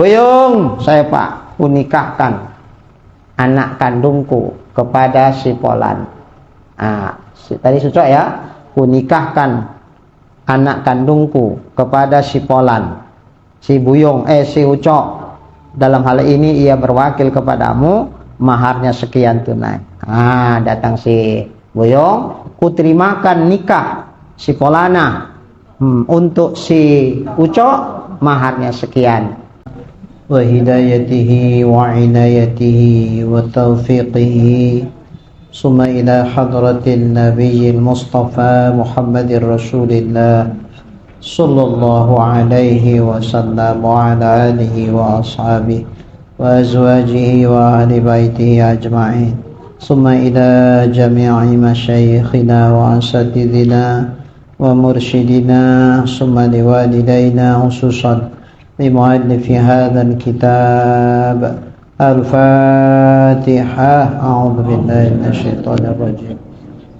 Buyung, saya Pak, kunikahkan anak kandungku kepada si Polan. Tadi cocok ya, kunikahkan anak kandungku kepada si Polan, si Buyung, si Ucok. Dalam hal ini ia berwakil kepadamu, maharnya sekian tunai. Datang si Buyung, kuterimakan nikah si Polana untuk si Ucok, maharnya sekian. Wa hidayatihi wa inayatihi wa taufiqihi summa ila hadratin nabiyil mustafa Muhammadir Rasulillah sallallahu alaihi wasallam wa ala alihi wa ashabihi wa azwajihi wa ahli baitihi ajma'in summa ila jami'i masyayikhina wa asatidina wa mursyidina summa liwalidayna khususan بمؤلف هذا الكتاب الفاتحة. أعوذ بالله من الشيطان الرجيم.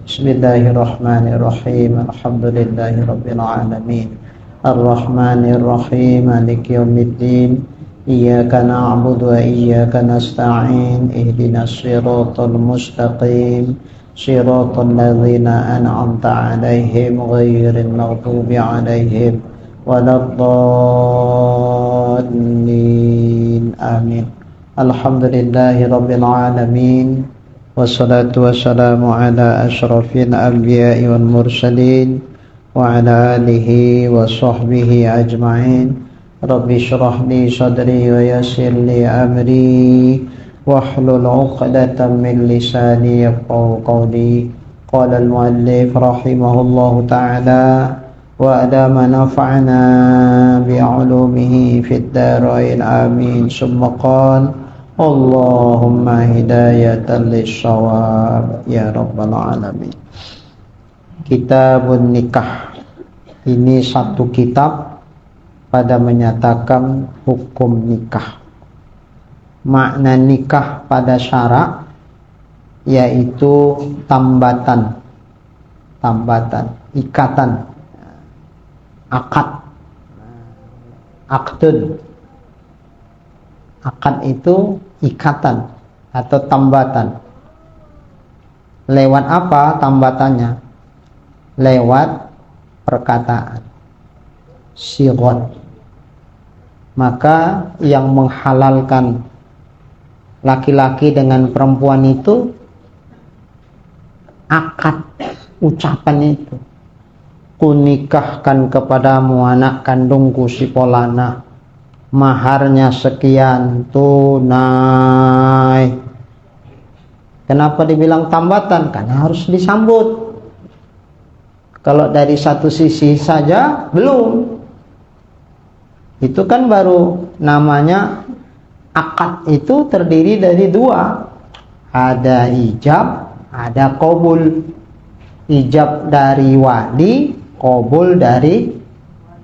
بسم الله الرحمن الرحيم. الحمد لله رب العالمين الرحمن الرحيم مالك يوم الدين إياك نعبد وإياك نستعين اهدنا الصراط المستقيم صراط الذين أنعمت عليهم غير المغضوب عليهم waladhdallin. Amin. Alhamdulillahi rabbil alamin wassalatu wassalamu ala asyrafil anbiya'i wal mursalin wa ala alihi wa sahbihi ajma'in. Rabbi shrah li sadri wa yassir li amri wahlul 'uqdatam min lisani yafqahu qawli. Qala al-muallif rahimahullahu ta'ala وأدام نفعنا بعلومه في الدارين آمين. ثم قال اللهم هداية للصواب يا رب العالمين. Kitabun Nikah, ini satu kitab pada menyatakan hukum nikah. Makna nikah pada syarak yaitu tambatan, ikatan, akdun. Akad itu ikatan atau tambatan. Lewat apa tambatannya? Lewat perkataan, sigot. Maka yang menghalalkan laki-laki dengan perempuan itu akad, ucapan itu. Kunikahkan kepadamu anak kandungku si Polana, maharnya sekian tunai. Kenapa dibilang tambatan? Karena harus disambut. Kalau dari satu sisi saja belum. Itu kan baru namanya akad. Itu terdiri dari dua, ada ijab, ada qabul. Ijab dari wali, qabul dari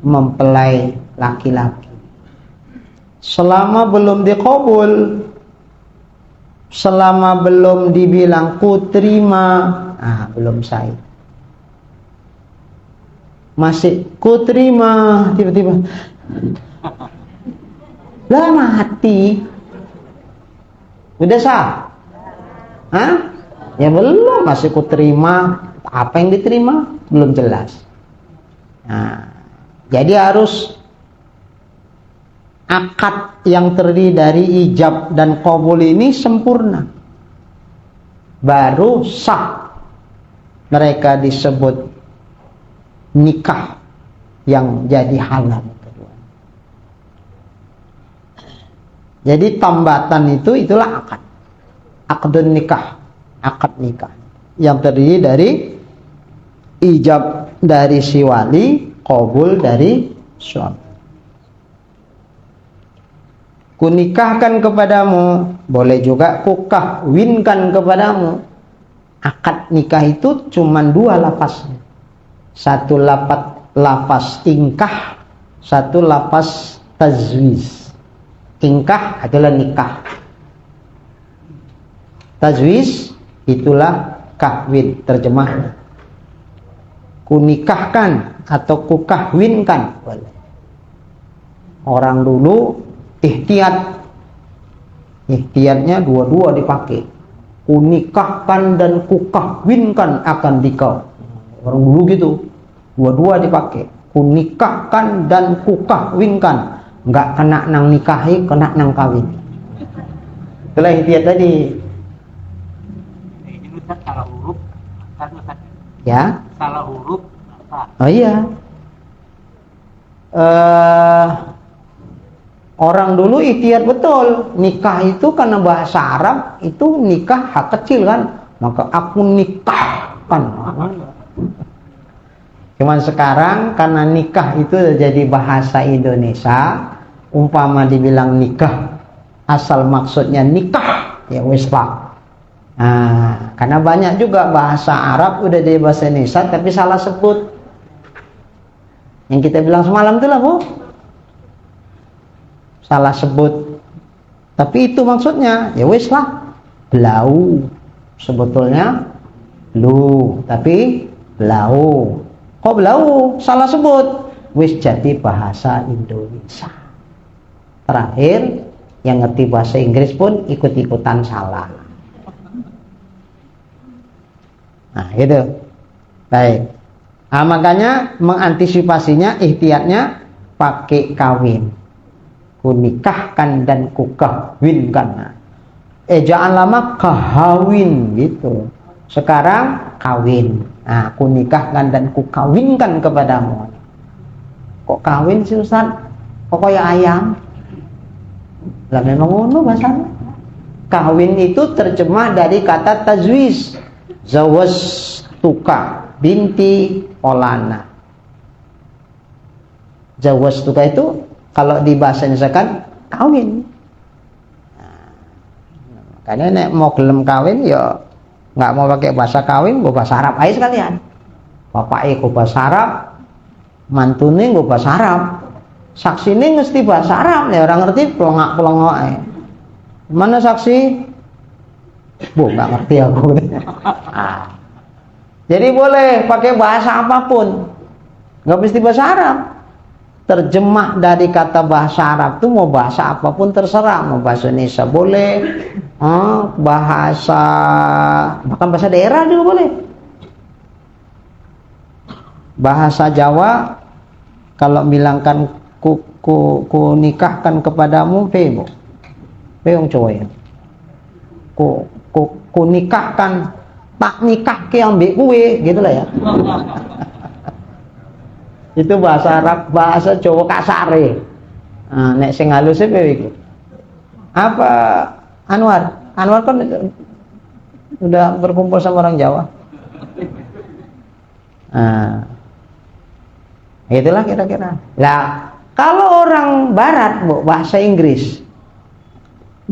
mempelai laki-laki. Selama belum diqabul, selama belum dibilang kuterima, belum sah. Masih kuterima, tiba-tiba lah mati, udah sah? Ya belum, masih kuterima. Apa yang diterima belum jelas. Jadi harus akad yang terdiri dari ijab dan qabul ini sempurna, baru sah. Mereka disebut nikah yang jadi halal. Jadi tambatan itulah akad. Akdun nikah, akad nikah yang terdiri dari ijab dari si wali, qabul dari suami. Kunikahkan kepadamu, boleh juga kukahwinkan kepadamu. Akad nikah itu cuma dua lafaznya. Satu lafaz ingkah, satu lafaz tazwiz. Ingkah adalah nikah, tazwiz itulah kahwin terjemahnya. Kunikahkan atau kukahwinkan boleh. Orang dulu ihtiyat. Ihtiyatnya dua-dua dipakai. Kunikahkan dan kukahwinkan akan dikau. Orang dulu gitu, dua-dua dipakai. Kunikahkan dan kukahwinkan. Enggak kena nang nikahi, kena nang kawin. Itulah ihtiyat tadi. Ini Ustaz salah huruf. Ya. Salah huruf. Oh iya. Orang dulu ikhtiar betul, nikah itu karena bahasa Arab itu nikah hak kecil kan, maka aku nikahkan. Cuman sekarang karena nikah itu jadi bahasa Indonesia, umpama dibilang nikah, asal maksudnya nikah, ya wis pak. Nah, karena banyak juga bahasa Arab udah jadi bahasa Indonesia tapi salah sebut. Yang kita bilang semalam itulah bu. Salah sebut, tapi itu maksudnya ya wis lah, belau sebetulnya lu, tapi belau. Kok belau? Salah sebut, wis jadi bahasa Indonesia. Terakhir yang ngerti bahasa Inggris pun ikut-ikutan salah. Nah gitu. Baik. Nah, makanya mengantisipasinya ihtiyatnya pakai kawin. Kunikahkan dan kukahwinkan. Ejaan lama kahawin gitu. Sekarang kawin. Nah, kunikahkan dan kukawinkan kepadamu. Kok kawin sih Ustaz? Kok kayak ayam? Lah memang ngono bahasanya. Kawin itu terjemah dari kata tajwiz. Zawastuka binti Polana. Zawastuka itu kalau di bahasa Indonesia kan kawin. Nah, makanya nek mau gelem kawin ya nggak mau pakai bahasa kawin, gue bahasa Arab aja sekalian. Bapaknya gue bahasa Arab, mantune gue bahasa Arab, saksi ini mesti bahasa Arab ya orang ngerti pelongak-pelongok. Mana saksi? Bu nggak ngerti aku. Nah, jadi boleh pakai bahasa apapun, nggak mesti bahasa Arab. Terjemah dari kata bahasa Arab itu mau bahasa apapun terserah, mau bahasa Indonesia boleh, bahasa bahkan bahasa daerah juga boleh. Bahasa Jawa kalau bilangkan ku nikahkan kepadamu, pebo yang cowok ya. Ku nikahkan, tak nikah ke ambek kue, gitulah ya. Itu bahasa Arab, bahasa Jawa kasare. Nah, nek sing halus e iku. Apa Anwar? Anwar kan udah berkumpul sama orang Jawa. Nah, itulah kira-kira. Lah, kalau orang barat, Bu, bahasa Inggris.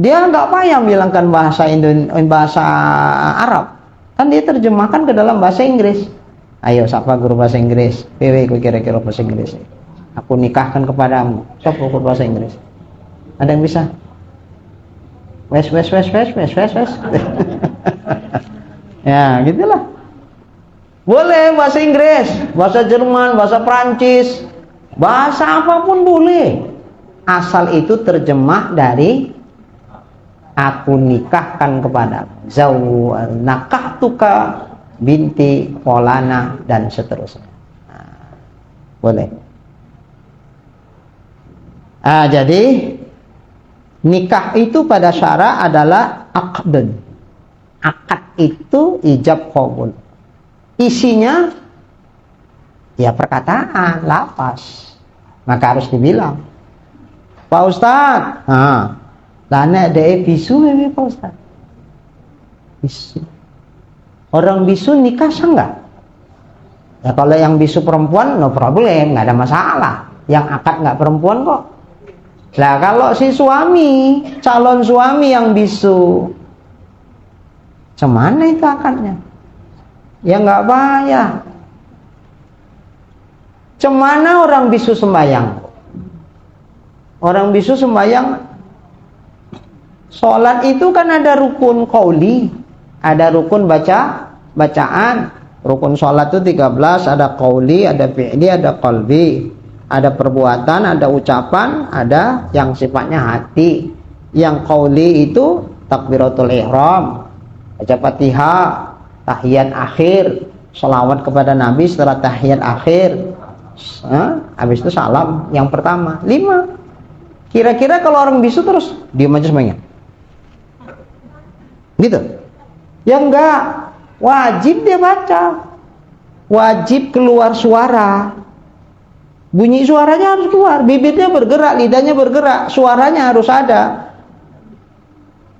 Dia enggak payah bilangkan bahasa bahasa Arab. Kan dia terjemahkan ke dalam bahasa Inggris. Ayo sapa guru bahasa Inggris. PW kira-kira bahasa Inggris. Aku nikahkan kepadamu. Sapa guru bahasa Inggris? Ada yang bisa? Wes. Ya, gitulah. Boleh bahasa Inggris, bahasa Jerman, bahasa Prancis, bahasa apapun boleh. Asal itu terjemah dari aku nikahkan kepadamu. Nakahtuka binti Polana dan seterusnya. Nah, boleh. Jadi nikah itu pada syara adalah aqdun. Akad itu ijab qabul. Isinya ya perkataan, lafaz. Maka harus dibilang, Pak Ustadz, lah nek dhek bisu ya Pak Ustadz. Bisu. Orang bisu nikah sah nggak? Ya kalau yang bisu perempuan no problem, nggak ada masalah. Yang akad nggak perempuan kok. Lah kalau si suami, calon suami yang bisu, cemana itu akadnya? Ya nggak payah. Cemana orang bisu sembahyang? Orang bisu sembahyang, sholat itu kan ada rukun qauli, ada rukun bacaan. Rukun sholat itu 13, ada qauli, ada fi'li, ada qalbi. Ada perbuatan, ada ucapan, ada yang sifatnya hati. Yang qauli itu takbiratul ihram, baca Fatihah, tahiyat akhir, sholawat kepada Nabi setelah tahiyat akhir. Habis itu salam yang pertama. 5. Kira-kira kalau orang bisu terus diam aja semuanya, gitu? Ya enggak, wajib dia baca, wajib keluar suara, bunyi suaranya harus keluar, bibirnya bergerak, lidahnya bergerak, suaranya harus ada.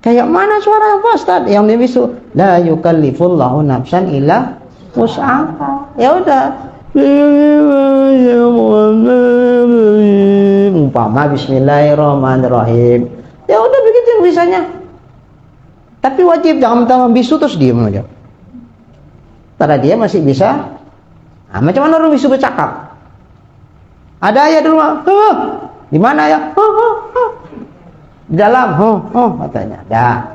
Kayak mana suara Pak Ustaz? Yang dia bisu, la yukallifullahu nafsan illa wus'aha. Ya udah, umpama bismillahirrahmanirrahim, ya udah begitu yang bisanya. Tapi wajib, jangan mentang bisu terus diam aja. Karena dia masih bisa. Macam mana orang bisu bercakap? Ada ayat di rumah, di mana ya? Di dalam, katanya. Ada.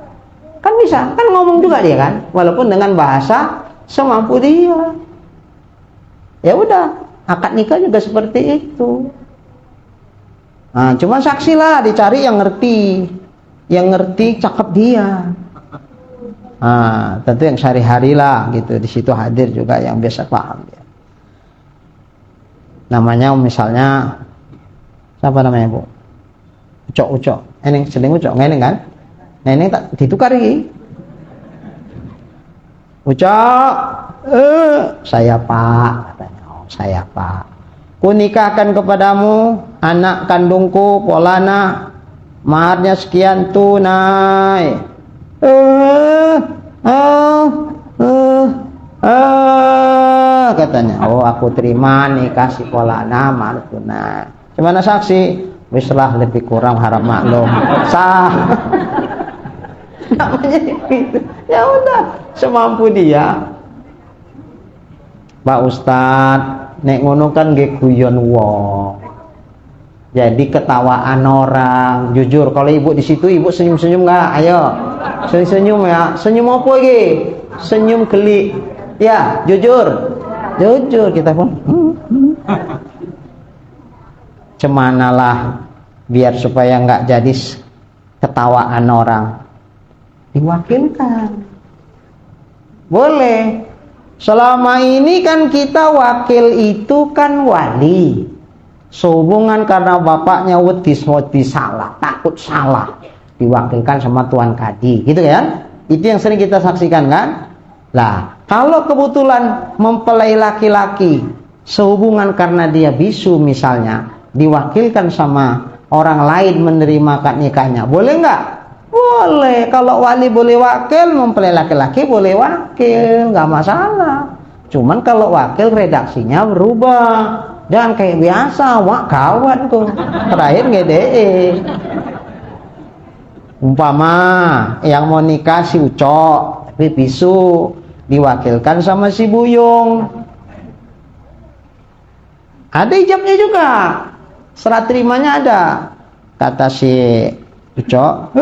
Kan bisa, kan ngomong juga dia kan, walaupun dengan bahasa semampu dia. Ya udah, akad nikah juga seperti itu. Cuma saksi lah, dicari yang ngerti cakap dia. Tentu yang sehari-hari lah gitu, di situ hadir juga yang biasa paham dia. Namanya misalnya siapa namanya Bu? Ucok. Ini sedang Ucok, ini kan? Nah ini tak ditukar lagi. Ucok, saya Pak, katanya. Saya Pak. Ku nikahkan kepadamu anak kandungku Polana, maharnya sekian tunai. Katanya, aku terima nikah si Polana mahar tunai. Gimana saksi? Wislah lebih kurang harap maklum. Sah. Namanya gitu. Ya udah, semampu dia. Pak Ustadz, nek ngono kan nggih guyon wong. Jadi ketawaan orang. Jujur, kalau ibu di situ ibu senyum-senyum nggak? Ayo, senyum ya. Senyum apa lagi? Senyum geli. Ya, jujur kita pun. Cemanalah biar supaya nggak jadi ketawaan orang. Diwakilkan. Boleh. Selama ini kan kita wakil itu kan wali. Sehubungan karena bapaknya wedis salah, takut salah, diwakilkan sama tuan kadi, gitu kan? Itu yang sering kita saksikan kan? Lah, kalau kebetulan mempelai laki-laki sehubungan karena dia bisu misalnya, diwakilkan sama orang lain menerima akad nikahnya, boleh nggak? Boleh. Kalau wali boleh wakil, mempelai laki-laki boleh wakil, nggak masalah. Cuman kalau wakil redaksinya berubah. Jangan kayak biasa, wak kawan tuh terakhir ngede. Umpama yang mau nikah si Ucok tapi bisu, diwakilkan sama si Buyung. Ada ijabnya juga, serat terimanya ada. Kata si Ucok,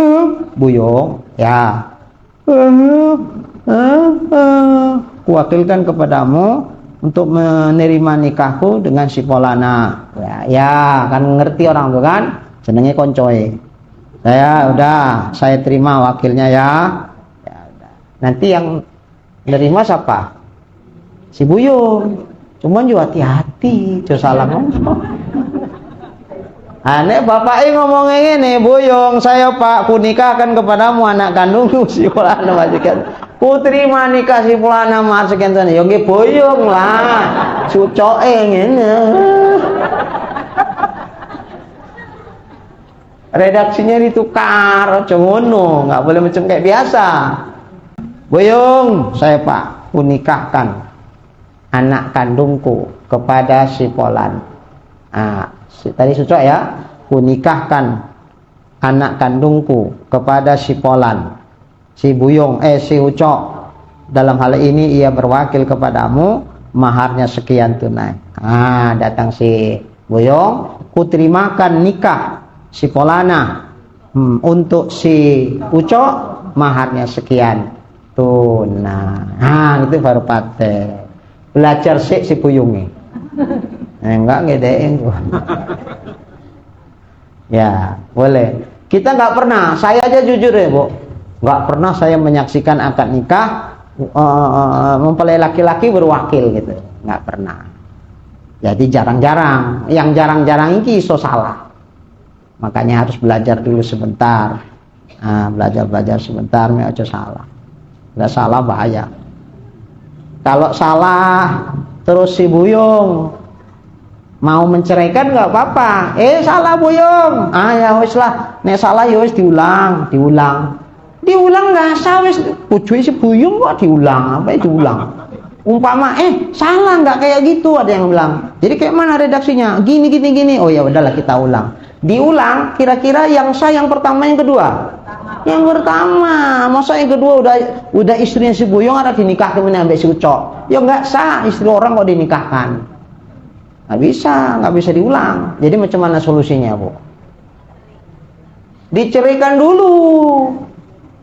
Buyung, ya, kuwakilkan kepadamu untuk menerima nikahku dengan si Polana. Ya kan ngerti orang tuh kan, senengnya koncoy. Saya terima wakilnya ya. Ya udah. Nanti yang menerima siapa? Si Buyung. Cuman juga hati-hati, jangan salah ngomong. Aneh bapaknya ngomongnya ini, Buyung, saya Pak, ku nikahkan kepadamu anak kandungku si Polana majikan. Ku terima nikah si Polana mahar sekian sana. Ya nggih Buyung lah. Sucoke ngene. Redaksinya ditukar, aja ngono, enggak boleh macam kayak biasa. Buyung, saya Pak, ku nikahkan anak kandungku kepada si Polan. Tadi Sucok ya, ku nikahkan anak kandungku kepada si Polan. Si Buyung, si Ucok, dalam hal ini ia berwakil kepadamu, maharnya sekian tunai. Datang si Buyung, ku terimakan nikah si Polana untuk si Ucok, maharnya sekian tunai. Itu baru pateh. Belajar si Buyungnya. Enggak ngedein gua. Ya, boleh. Kita nggak pernah, saya aja jujur ya, Bu. Nggak pernah saya menyaksikan akad nikah mempelai laki-laki berwakil gitu. Nggak pernah. Jadi jarang-jarang. Yang jarang-jarang ini iso salah. Makanya harus belajar dulu sebentar. Belajar sebentar, aja salah. Nggak salah bahaya. Kalau salah terus si Buyung mau menceraikan nggak apa-apa. Salah Buyung. Ya wis lah. Nek salah ya wis diulang nggak sah wis. Bojoe si Buyung kok diulang. Apa diulang? Umpama salah nggak kayak gitu, ada yang bilang. Jadi kayak mana redaksinya? Gini. Oh ya udahlah kita ulang. Diulang kira-kira yang sah yang pertama yang kedua? Yang pertama. Masa yang kedua udah istrinya si Buyung ada dinikahkan sampai si Ucok. Ya nggak sah, istri orang kok dinikahkan. Nggak bisa diulang. Jadi macam mana solusinya, Bu? Diceraikan dulu.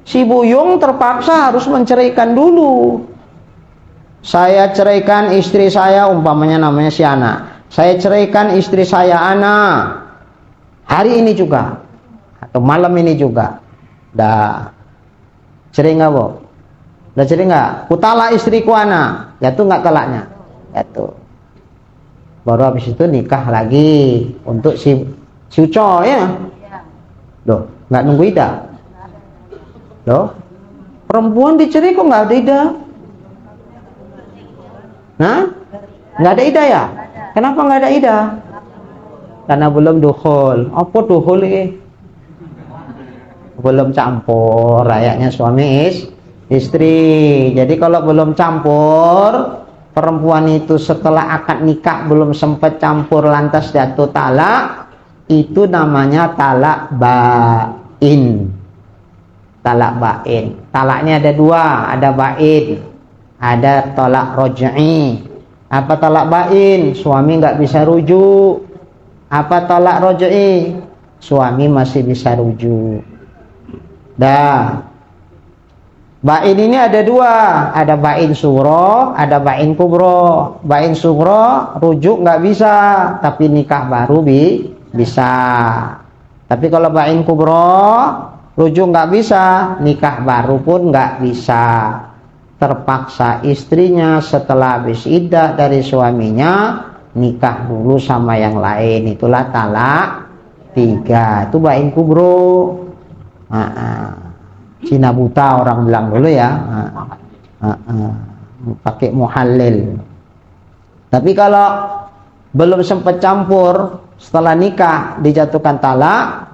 Si Buyung terpaksa harus menceraikan dulu. Saya ceraikan istri saya, umpamanya namanya si Ana. Saya ceraikan istri saya Ana. Hari ini juga atau malam ini juga. Dah cerai nggak, Bu? Udah cerai nggak? Kutala istriku Ana. Jatuh nggak talaknya? Jatuh. Baru habis itu nikah lagi untuk si Uco ya. Loh, nggak nunggu idah. Loh, perempuan dicerai kok nggak ada idah? Nah, nggak ada idah ya? Kenapa nggak ada idah? Karena belum dukhul. Apa dukhul ini? Belum campur, rayaknya suami istri. Jadi kalau belum campur, perempuan itu setelah akad nikah belum sempat campur lantas jatuh talak, itu namanya talak bain. Talak bain. Talaknya ada dua, ada bain, ada talak roj'i. Apa talak bain? Suami nggak bisa rujuk. Apa talak roj'i? Suami masih bisa rujuk. Dah. Bain ini ada dua, ada bain sugro, ada bain kubro. Bain sugro rujuk nggak bisa, tapi nikah baru bisa. Tapi kalau bain kubro rujuk nggak bisa, nikah baru pun nggak bisa. Terpaksa istrinya setelah habis iddah dari suaminya nikah dulu sama yang lain. Itulah talak 3. Itu bain kubro. Cina buta orang bilang dulu ya. Pakai muhallil. Tapi kalau belum sempat campur, setelah nikah dijatuhkan talak,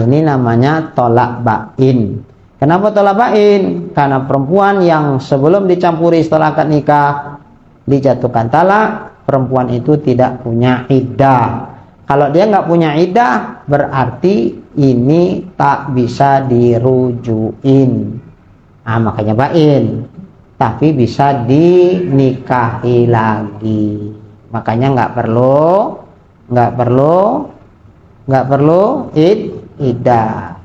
ini namanya tolak bain. Kenapa tolak bain? Karena perempuan yang sebelum dicampuri setelah akad nikah dijatuhkan talak, perempuan itu tidak punya iddah. Kalau dia nggak punya iddah, berarti ini tak bisa dirujuin. Makanya bain. Tapi bisa dinikahi lagi. Makanya nggak perlu iddah.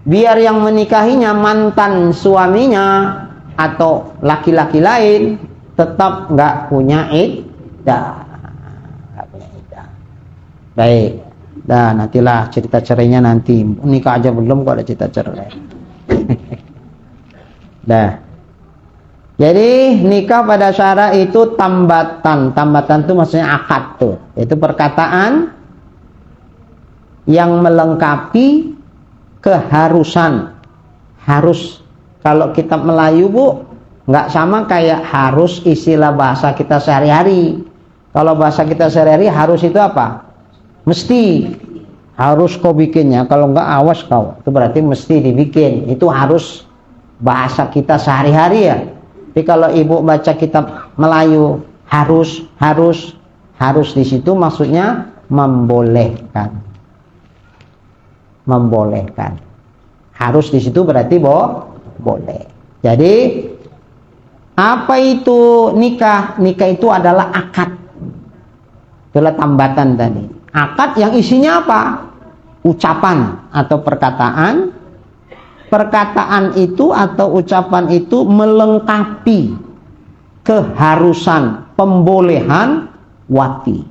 Biar yang menikahinya mantan suaminya atau laki-laki lain, tetap nggak punya iddah. Baik, nantilah cerita cerainya nanti. Nikah aja belum kok ada cerita cerai. Jadi nikah pada syara itu tambatan. Tambatan itu maksudnya akad tuh. Itu perkataan yang melengkapi keharusan. Harus, kalau kitab Melayu, Bu, nggak sama kayak harus istilah bahasa kita sehari-hari. Kalau bahasa kita sehari-hari harus itu apa? Mesti. Harus kau bikinnya, kalau enggak awas kau. Itu berarti mesti dibikin. Itu harus bahasa kita sehari-hari ya. Tapi kalau ibu baca kitab Melayu, harus di situ maksudnya membolehkan. Harus di situ berarti boleh. Jadi apa itu nikah? Nikah itu adalah akad. Itulah tambatan tadi. Akad yang isinya apa? Ucapan atau perkataan. Perkataan itu atau ucapan itu melengkapi keharusan pembolehan wati.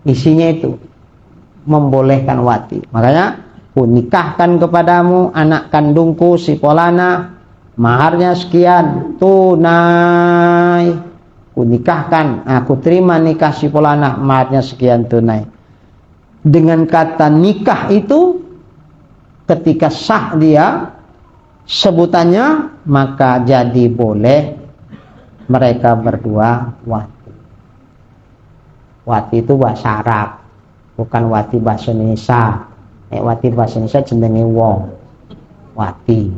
Isinya itu membolehkan wati. Makanya kunikahkan kepadamu anak kandungku si Polana, maharnya sekian tunai. Kunikahkan, aku terima nikah si Polana, maharnya sekian tunai. Dengan kata nikah itu ketika sah dia sebutannya, maka jadi boleh mereka berdua wati. Wati itu bahasa Arab, bukan wati bahasa Indonesia. Wati bahasa Indonesia jenenge wong. Wati.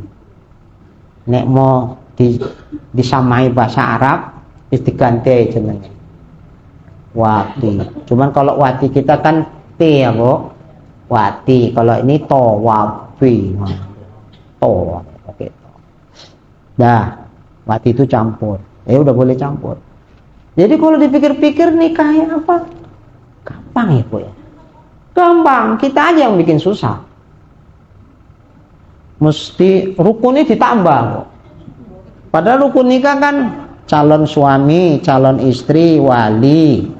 Nek mau disamai bahasa Arab, diganti jenenge wati. Cuman kalau wati kita kan T ya, Bu. Wati. Kalau ini to, wafi. To. Oke. Dah, wati itu campur. Udah boleh campur. Jadi kalau dipikir-pikir nikahnya apa? Gampang ya, Bu ya. Gampang, kita aja yang bikin susah. Mesti rukunnya ditambah, Bu. Padahal rukun nikah kan calon suami, calon istri, wali,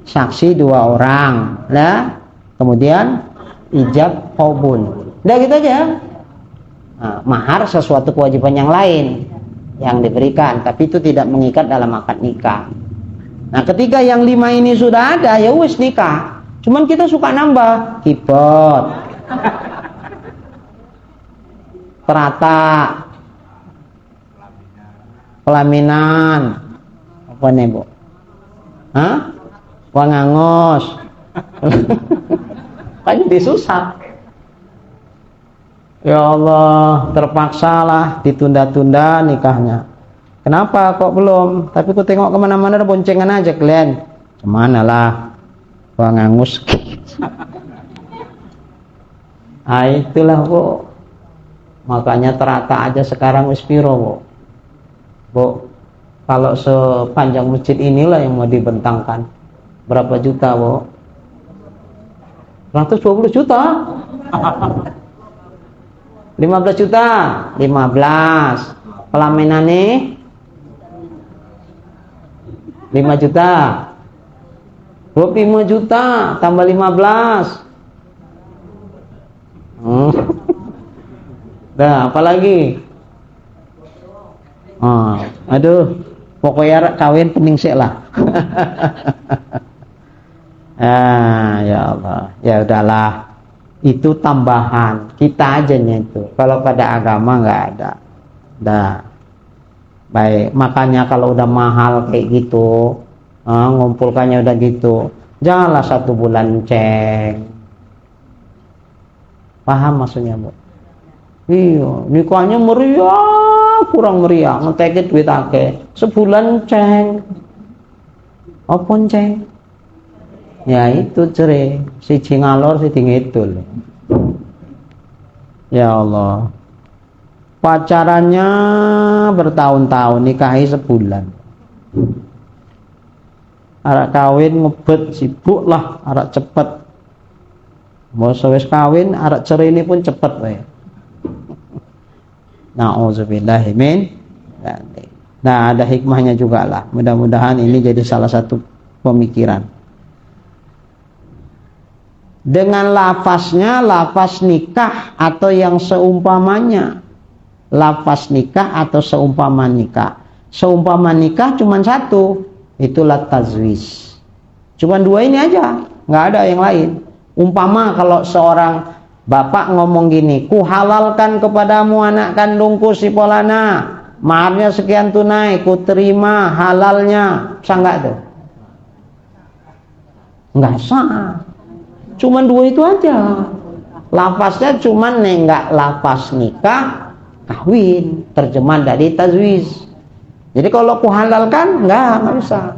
saksi 2 orang, nah, kemudian ijab qabul. Udah gitu aja. Nah, mahar sesuatu kewajiban yang lain yang diberikan, tapi itu tidak mengikat dalam akad nikah. Nah, ketika yang 5 ini sudah ada, ya wis nikah. Cuman kita suka nambah kibot, terata, pelaminan, apa nih, Bu? Hah? Wangangos. Kan jadi susah. Ya Allah, terpaksalah ditunda-tunda nikahnya. Kenapa kok belum? Tapi ku tengok kemana-mana ada boncengan aja kalian. Kemana lah? Wangangus. Ah, itulah, Bu. Makanya terata aja sekarang wis piro, Bu. Bu, kalau sepanjang masjid inilah yang mau dibentangkan. Berapa juta, Bu? 120 juta. 15 juta. 15. Pelaminan nih 5 juta. 25 juta tambah 15. Dah, apa lagi? Aduh, pokoknya kawin pening sih lah. Ya Allah, ya udahlah. Itu tambahan kita aja itu. Kalau pada agama nggak ada. Dah. Baik, makanya kalau udah mahal kayak gitu, ngumpulkannya udah gitu, janganlah 1 bulan ceng. Paham maksudnya, Bu? Iya, nikahnya meriah, kurang meriah, ngetekit duit akeh. Sebulan ceng. Apa ceng? Ya itu cerai, siji ngalor siji ngidul. Ya Allah. Pacarannya bertahun-tahun, nikahi sebulan. Arak kawin ngebet sibuk lah, arak cepet. Mau sewes kawin, arak cerai ini pun cepet wae. Na'udzubillahi min. Nah, ada hikmahnya juga lah. Mudah-mudahan ini jadi salah satu pemikiran. Dengan lafaznya, lafaz nikah atau yang seumpamanya. Lafaz nikah atau seumpama nikah. Seumpama nikah cuma 1, itulah tazwij. Cuma 2 ini aja, nggak ada yang lain. Umpama kalau seorang bapak ngomong gini, ku halalkan kepadamu anak kandungku si Polana, maharnya sekian tunai, ku terima halalnya, sah nggak tuh? Nggak sah. Cuman 2 itu aja. Lafaznya cuman nenggak lafaz nikah, kawin, terjemahan dari tazwij. Jadi kalau ku halalkan nggak bisa.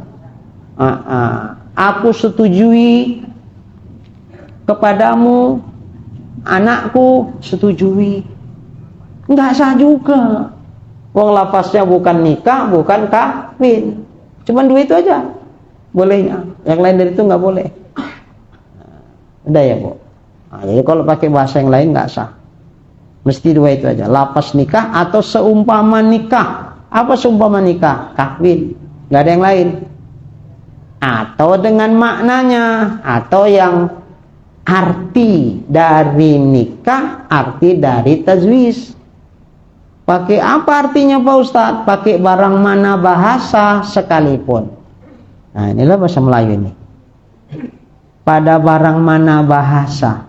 Aku setujui kepadamu anakku, setujui. Nggak sah juga. Wong lafaznya bukan nikah, bukan kawin. Cuman 2 itu aja bolehnya. Yang lain dari itu nggak boleh. Udah ya, Bu. Nah, jadi kalau pakai bahasa yang lain nggak sah. Mesti 2 itu aja. Lafaz nikah atau seumpama nikah. Apa seumpama nikah? Kawin. Nggak ada yang lain. atau dengan maknanya, atau yang arti dari nikah, arti dari tazwis. Pakai apa artinya Pak Ustadz? Pakai barang mana bahasa sekalipun. Nah, inilah bahasa Melayu ini. Pada barang mana bahasa.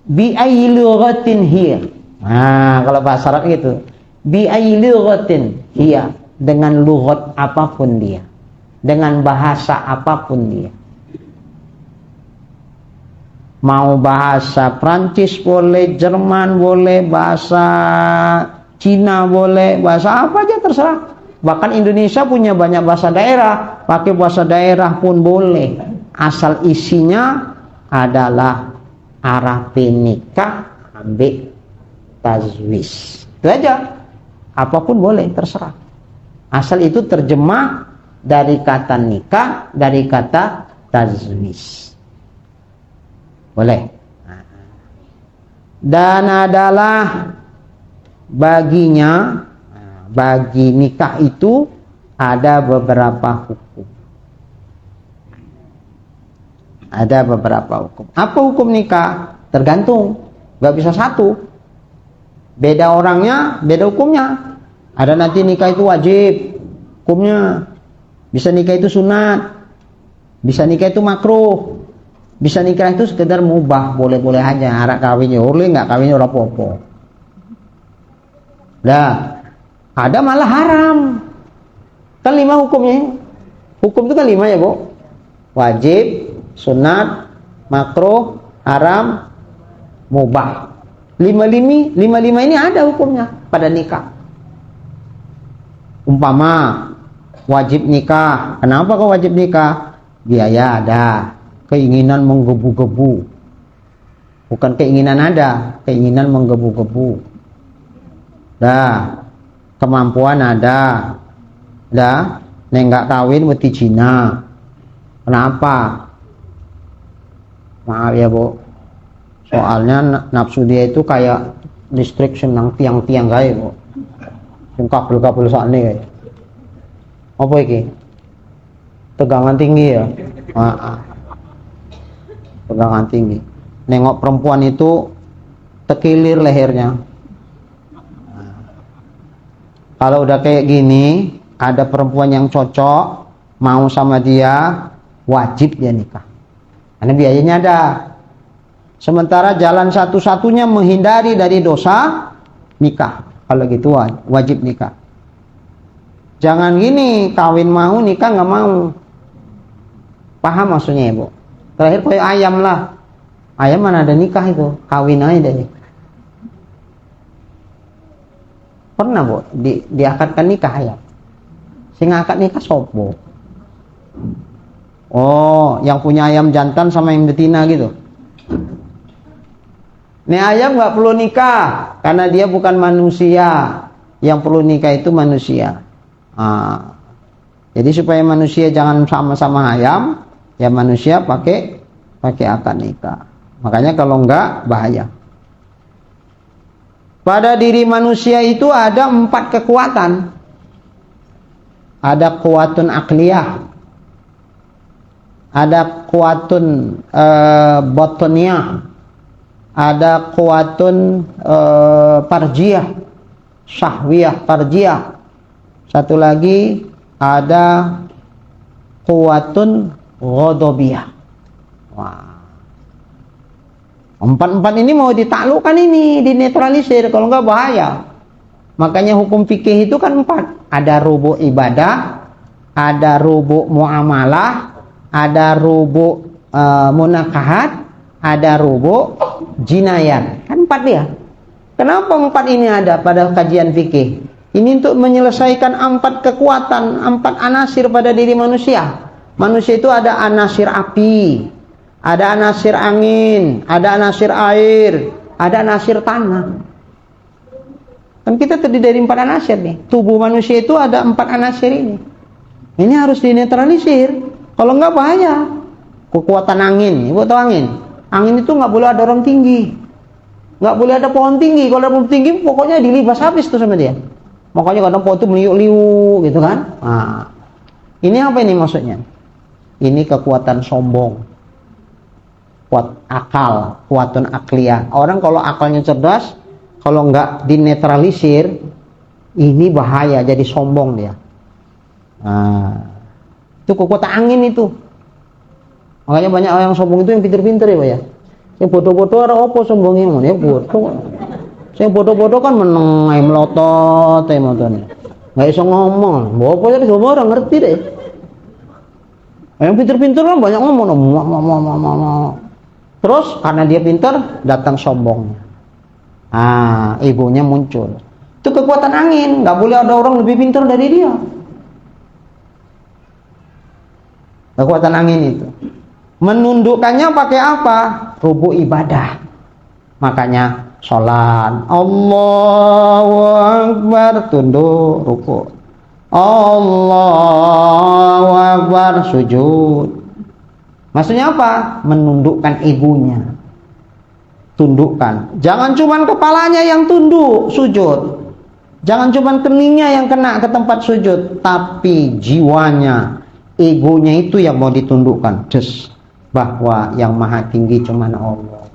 Bi ayyi lughatin hiya. Nah, kalau bahasa Arab gitu. Bi ayyi lughatin hiya, dengan lughat apapun dia. Dengan bahasa apapun dia. Mau bahasa Prancis boleh, Jerman boleh, bahasa Cina boleh, bahasa apa aja terserah. Bahkan Indonesia punya banyak bahasa daerah, pakai bahasa daerah pun boleh. Asal isinya adalah arafin nikah ambil tazwis. Itu aja. Apapun boleh, terserah. Asal itu terjemah dari kata nikah, dari kata tazwis. Boleh. Dan adalah baginya, bagi nikah itu ada beberapa hukum. Ada beberapa hukum. Apa hukum nikah? Tergantung. Gak bisa satu. Beda orangnya, beda hukumnya. Ada nanti nikah itu wajib, hukumnya. Bisa nikah itu sunat. Bisa nikah itu makruh. Bisa nikah itu sekedar mubah, boleh-boleh aja. Arak kawinnya boleh, nggak kawinnya ora apa-apa. Nah, ada malah haram. Kan 5 hukumnya. Hukum itu kan 5 ya, Bu. Wajib, sunat, makruh, haram, mubah. 5 ini ada hukumnya pada nikah. Umpama wajib nikah. Kenapa kok wajib nikah? Biaya ada. Keinginan menggebu-gebu. Bukan keinginan ada, keinginan menggebu-gebu. Dah, kemampuan ada. Dah, nenggak kawin mesti Cina. Kenapa? Maaf ya, Bu. Soalnya nafsu dia itu kayak listrik senang tiang-tiang kayak, Bu. Yang kabel-kabel saat ini kayak. Apa iki? Tegangan tinggi ya? Tegangan tinggi. Nengok perempuan itu tekilir lehernya. Kalau udah kayak gini, ada perempuan yang cocok, mau sama dia, wajib dia nikah. Karena biayanya ada. Sementara jalan satu-satunya menghindari dari dosa, nikah. Kalau gitu wajib nikah. Jangan gini, kawin mau, nikah nggak mau. Paham maksudnya ya, Bu? Terakhir kayak ayam lah. Ayam mana ada nikah itu, kawin aja deh. Pernah, Bu, diakadkan nikah ayam. Sing akad nikah sopo? Oh, yang punya ayam jantan sama yang betina gitu. Nih ayam nggak perlu nikah karena dia bukan manusia. Yang perlu nikah itu manusia. Jadi supaya manusia jangan sama-sama ayam, ya manusia pakai akad nikah. Makanya kalau enggak bahaya. Pada diri manusia itu ada 4 kekuatan. Ada kuwatun akliyah, ada kuwatun batiniyah, ada kuwatun parjiyah, syahwiyah parjiyah. Satu lagi ada kuwatun ghadabiyah. Wah. 4 ini mau ditaklukkan ini, dinetralisir, kalau enggak bahaya. Makanya hukum fikih itu kan 4. Ada rubu' ibadah, ada rubu' muamalah, ada rubu' munakahat, ada rubu' jinayat. Kan 4 dia. Kenapa 4 ini ada pada kajian fikih? Ini untuk menyelesaikan 4 kekuatan, 4 anasir pada diri manusia. Manusia itu ada anasir api, ada anasir angin, ada anasir air, ada anasir tanah. Kan kita terdiri dari 4 anasir nih. Tubuh manusia itu ada 4 anasir ini. Ini harus dinetralisir. Kalau enggak bahaya. Kekuatan angin, Ibu tahu angin? Angin itu enggak boleh ada orang tinggi. Enggak boleh ada pohon tinggi. Kalau ada pohon tinggi pokoknya dilibas habis tuh sama dia. Makanya kadang po itu meliuk-liuk gitu kan. Nah, ini apa ini maksudnya? Ini kekuatan sombong, kuat akal, kuatan akliyah. Orang kalau akalnya cerdas, kalau nggak dinetralisir, ini bahaya, jadi sombong dia. Nah, itu kekuatan angin itu. Makanya banyak orang sombong itu yang pintar-pintar ya, Pak ya. Yang bodoh-bodoh ada apa sombongnya? Ya bodoh. Saya bodoh-bodoh kan menengai melotot motornya. Nggak bisa ngomong. Bawa jadi semua orang ngerti deh. Yang pintar-pintar kan banyak ngomong. Terus karena dia pintar, datang sombongnya. Ah, egonya muncul. Itu kekuatan angin. Nggak boleh ada orang lebih pintar dari dia. Kekuatan angin itu. Menundukkannya pakai apa? Rubu ibadah. Makanya sholat, Allahu Akbar, tunduk, ruku. Allahu Akbar, sujud. Maksudnya apa? Menundukkan egonya. Tundukkan. Jangan cuman kepalanya yang tunduk, sujud. Jangan cuman keningnya yang kena ke tempat sujud, tapi jiwanya, egonya itu yang mau ditundukkan. Bahwa yang maha tinggi cuman Allah,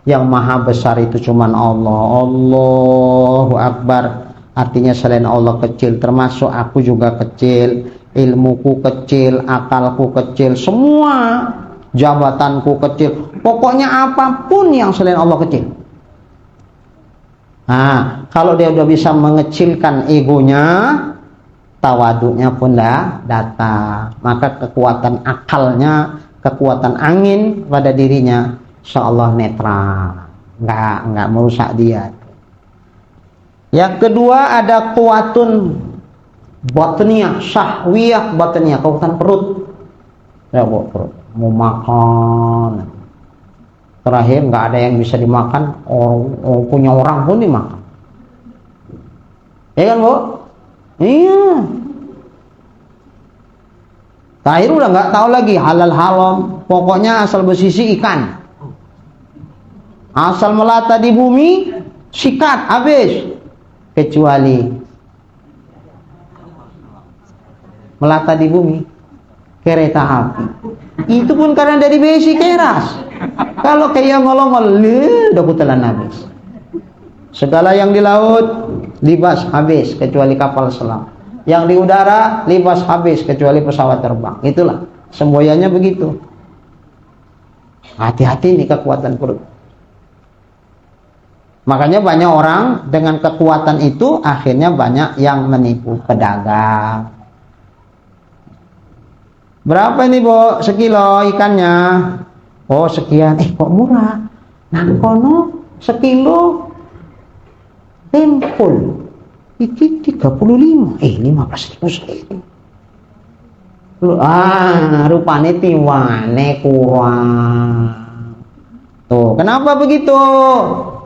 yang maha besar itu cuman Allah. Allahu Akbar, artinya selain Allah kecil, termasuk aku juga kecil, ilmuku kecil, akalku kecil, semua jabatanku kecil, pokoknya apapun yang selain Allah kecil. Nah, kalau dia udah bisa mengecilkan egonya, tawaduknya pun dah datang. Maka kekuatan akalnya, kekuatan angin pada dirinya, insyaallah netral, nggak merusak dia. Yang kedua ada kuatun batniyah, syahwiyah batniyah, kekuatan perut. Ya, perut mau makan, terakhir nggak ada yang bisa dimakan, punya orang pun dimakan. Ya kan, Bu? Iya. Terakhir udah nggak tahu lagi halal haram, pokoknya asal bersisi ikan, asal melata di bumi sikat habis, kecuali melata di bumi kereta api. Itu pun karena dari besi keras. Kalau kayak ngolong-ngol, udah putelan habis. Segala yang di laut libas habis kecuali kapal selam. Yang di udara libas habis kecuali pesawat terbang. Itulah semboyannya begitu. Hati-hati nih kekuatan perut. Makanya banyak orang dengan kekuatan itu akhirnya banyak yang menipu pedagang. Berapa nih, Bu, sekilo ikannya? Oh, sekian. Kok murah? Nang kono sekilo tempul iki 35, 15.000 sekilo. Rupane tiwane kurang. Tuh, kenapa begitu?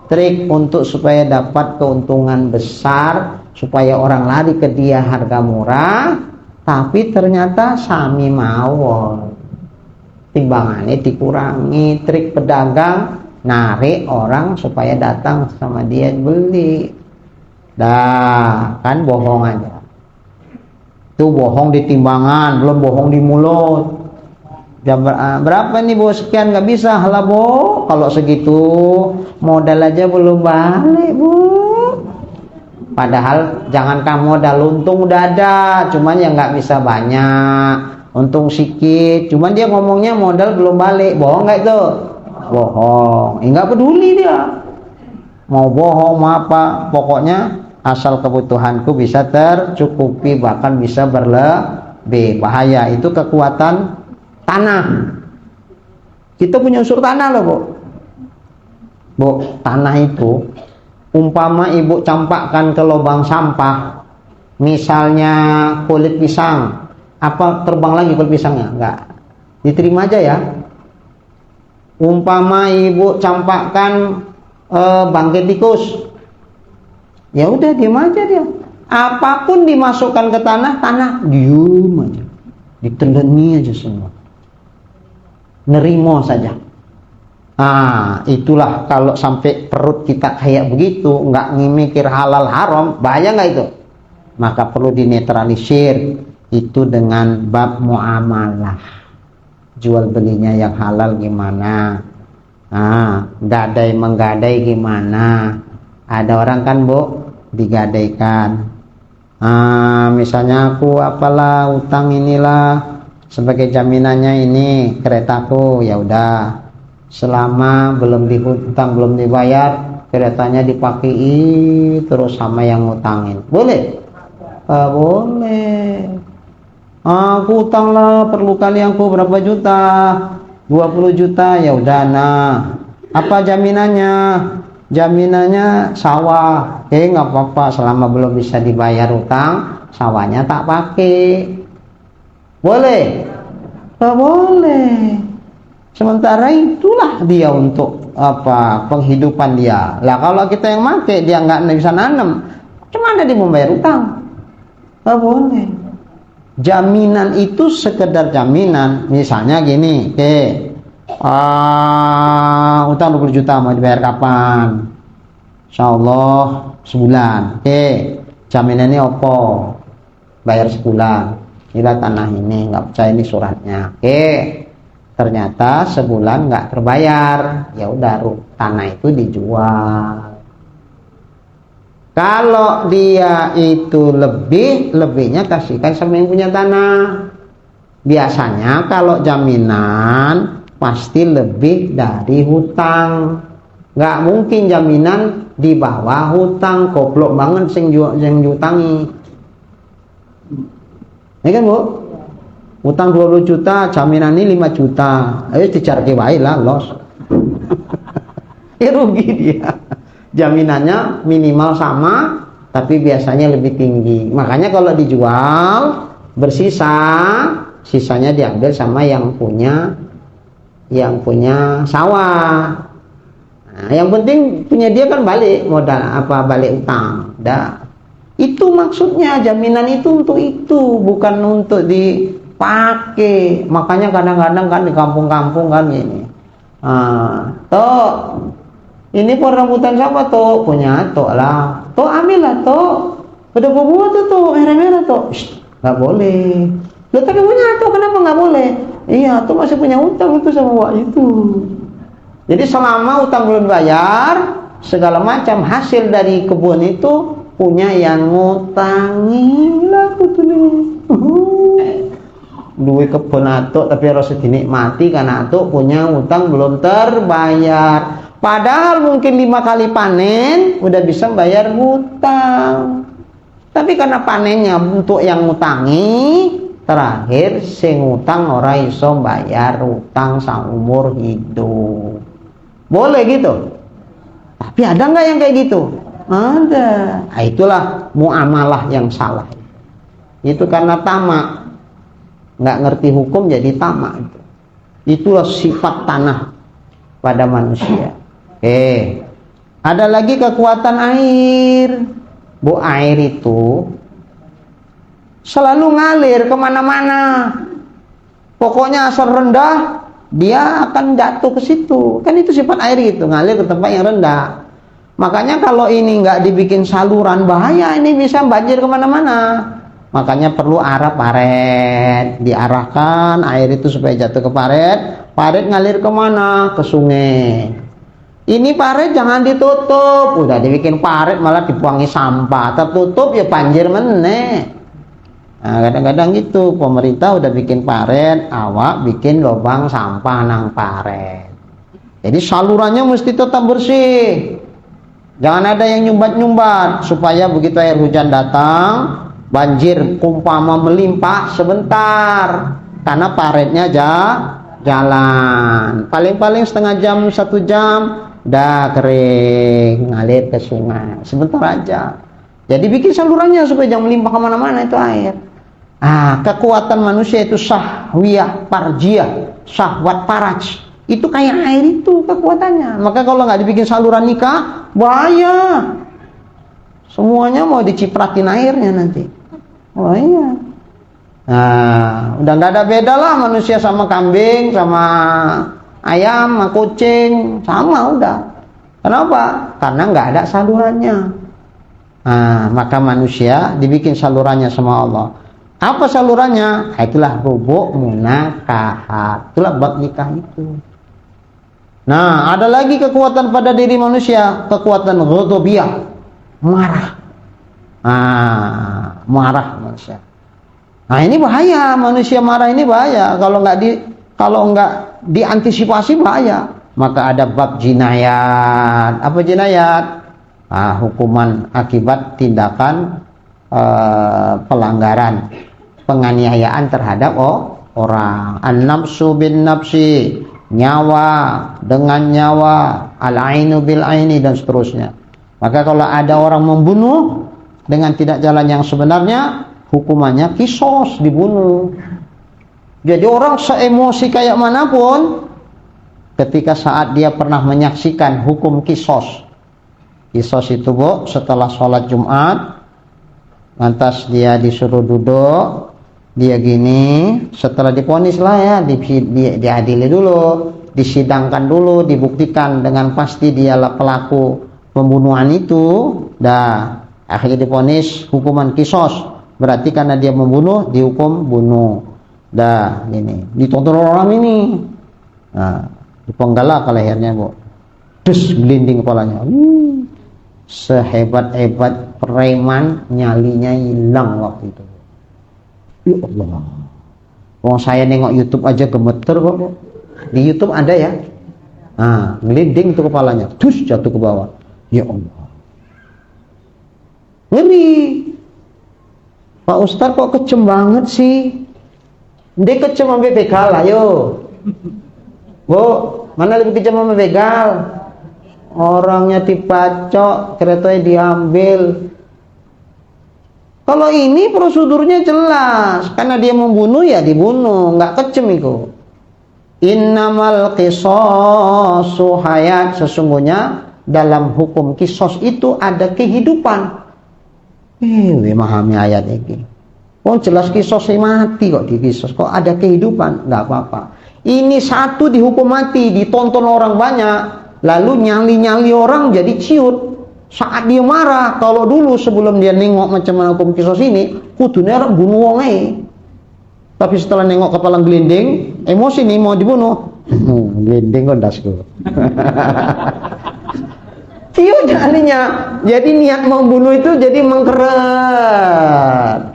Trik untuk supaya dapat keuntungan besar, supaya orang lari ke dia harga murah, tapi ternyata sami mawon. Timbangannya dikurangi. Trik pedagang narik orang supaya datang sama dia beli. Dah, kan bohong aja. Itu bohong di timbangan, belum bohong di mulut. Jam berapa nih, Bu? Sekian, nggak bisa. Halah, Bu, kalau segitu modal aja belum balik, Bu. Padahal jangankan modal, untung udah ada, cuman ya nggak bisa banyak, untung sedikit. Cuman dia ngomongnya modal belum balik. Bohong nggak itu? Bohong. Nggak peduli dia mau bohong mau apa, pokoknya asal kebutuhanku bisa tercukupi, bahkan bisa berlebih. Bahaya itu kekuatan tanah. Kita punya unsur tanah loh, Bu. Bu, tanah itu umpama ibu campakkan ke lubang sampah, misalnya kulit pisang, apa terbang lagi kulit pisangnya? Enggak, diterima aja ya. Umpama ibu campakkan bangkai tikus, ya udah diam aja dia. Apapun dimasukkan ke tanah, tanah diam aja, diteleni aja semua, nerimo saja. Itulah kalau sampai perut kita kayak begitu, nggak mikir halal haram, bahaya nggak itu? Maka perlu dinetralisir itu dengan bab muamalah. Jual belinya yang halal gimana? Gadai menggadai gimana? Ada orang kan Bu digadaikan. Misalnya aku apalah utang inilah sebagai jaminannya ini keretaku, ya udah selama belum dihutang belum dibayar keretanya dipakai terus sama yang ngutangin, boleh? Boleh. Aku utang lah perlu kalianku berapa juta, 20 juta, ya udah. Nah, apa jaminannya? Jaminannya sawah. Nggak apa-apa selama belum bisa dibayar utang, sawahnya tak pakai. Boleh? Boleh. Sementara itulah dia untuk penghidupan dia. Lah kalau kita yang pakai dia nggak bisa nanam, gimana dia membayar utang? Boleh. Jaminan itu sekedar jaminan. Misalnya gini, utang 20 juta mau dibayar kapan? Insyaallah sebulan. Jaminannya apa? Bayar sebulan. Inilah tanah ini, nggak percaya ini suratnya. Ternyata sebulan nggak terbayar, ya udah tanah itu dijual. Kalau dia itu lebihnya kasihkan sama yang punya tanah. Biasanya kalau jaminan pasti lebih dari hutang. Nggak mungkin jaminan di bawah hutang, goblok banget yang diutangi. Ini kan Bu, utang 20 juta, jaminan ini 5 juta. Ayo dicarke wae lah, los. Rugi dia. Jaminannya minimal sama, tapi biasanya lebih tinggi. Makanya kalau dijual bersisa, sisanya diambil sama yang punya sawah. Nah, yang penting punya dia kan balik modal balik utang. Itu maksudnya jaminan itu untuk itu, bukan untuk dipakai. Makanya kadang-kadang kan di kampung-kampung kan ini. Ini pohon rambutan siapa toh? Punya toh lah. Toh ambil lah toh. Udah buah tuh merah-merah toh. Nggak boleh. Loh tapi punya toh, kenapa nggak boleh? Iya toh masih punya utang itu sama wak itu. Jadi selama utang belum bayar, segala macam hasil dari kebun itu punya yang ngutangi lah tuh nih. Duit kebun atuk tapi harus dinikmati karena atuk punya utang belum terbayar. Padahal mungkin 5 kali panen udah bisa bayar hutang. Tapi karena panennya untuk yang ngutangi, terakhir sing ngutang ora iso bayar utang saumur hidup. Boleh gitu? Tapi ada nggak yang kayak gitu? Ada. Nah, itulah muamalah yang salah. Itu karena tamak. Nggak ngerti hukum jadi tamak. Itulah sifat tanah pada manusia. Ada lagi kekuatan air. Bu, air itu selalu ngalir kemana-mana. Pokoknya asal rendah, dia akan jatuh ke situ. Kan itu sifat air gitu, ngalir ke tempat yang rendah. Makanya kalau ini nggak dibikin saluran, bahaya, ini bisa banjir kemana-mana. Makanya perlu arah paret, diarahkan air itu supaya jatuh ke paret. Paret ngalir kemana? Ke sungai. Ini paret jangan ditutup, udah dibikin paret malah dibuangi sampah, tertutup ya banjir meneh. Nah, kadang-kadang gitu, pemerintah udah bikin paret, awak bikin lubang sampah nang paret. Jadi salurannya mesti tetap bersih. Jangan ada yang nyumbat-nyumbat, supaya begitu air hujan datang, banjir umpama melimpah sebentar, karena paretnya jalan. Paling-paling setengah jam, 1 jam, dah kering, ngalir ke sungai sebentar aja. Jadi bikin salurannya supaya jangan melimpah kemana-mana itu air. Kekuatan manusia itu sahwiyah parjiyah, syahwat paraj, itu kayak air itu kekuatannya. Maka kalau nggak dibikin saluran nikah, bahaya. Semuanya mau dicipratin airnya nanti. Oh iya. Udah nggak ada beda lah manusia sama kambing, sama ayam sama kucing sama udah. Kenapa? Karena nggak ada salurannya. Nah, maka manusia dibikin salurannya sama Allah. Apa salurannya? Itulah rubuk munakahat. Itulah bab nikah itu. Nah, ada lagi kekuatan pada diri manusia, kekuatan ghadabiyah, marah. Marah manusia. Nah, ini bahaya, manusia marah ini bahaya. Kalau nggak diantisipasi bahaya. Maka ada bab jinayat. Apa jinayat? Hukuman akibat tindakan pelanggaran, penganiayaan terhadap orang. An-nafsu bin nafsi, nyawa dengan nyawa, al-ainu bil aini, dan seterusnya. Maka kalau ada orang membunuh dengan tidak jalan yang sebenarnya, hukumannya kisos, dibunuh. Jadi orang seemosi kayak manapun, ketika saat dia pernah menyaksikan hukum kisos itu Bu, setelah sholat Jumat, lantas dia disuruh duduk, dia gini, setelah diponis lah ya, diadili dulu, disidangkan dulu, dibuktikan dengan pasti dialah pelaku pembunuhan itu, akhirnya diponis hukuman kisos, berarti karena dia membunuh dihukum bunuh, gini, ditonton orang ini, dipenggalak lehernya Bu, gelinding kepalanya, sehebat-hebat preman nyalinya hilang waktu itu. Ya Allah, saya nengok YouTube aja gemeter kok. Di YouTube ada ya, gelinding itu kepalanya, jatuh ke bawah. Ya Allah, ngeri. Pak Ustadz kok kejem banget sih? Dia kejem sampai begal, ayo Bu, mana lebih kejem sampai begal? Orangnya dipacok, keretanya diambil. Kalau ini prosedurnya jelas, karena dia membunuh ya dibunuh, nggak kejem itu. Innamal qisasu hayat, sesungguhnya dalam hukum kisos itu ada kehidupan. Memahami ayat ini. Oh jelas kisos mati kok, di kisos kok ada kehidupan, nggak apa-apa. Ini satu dihukum mati, ditonton orang banyak, lalu nyali-nyali orang jadi ciut. Saat dia marah, kalau dulu sebelum dia nengok macam mana hukum kisos ini, kudunya bunuh wonge. Tapi setelah nengok kepala gelinding, emosi nih mau dibunuh. Gelinding kondasku. Ciut nyalinya. Jadi niat mau bunuh itu jadi mengkeret,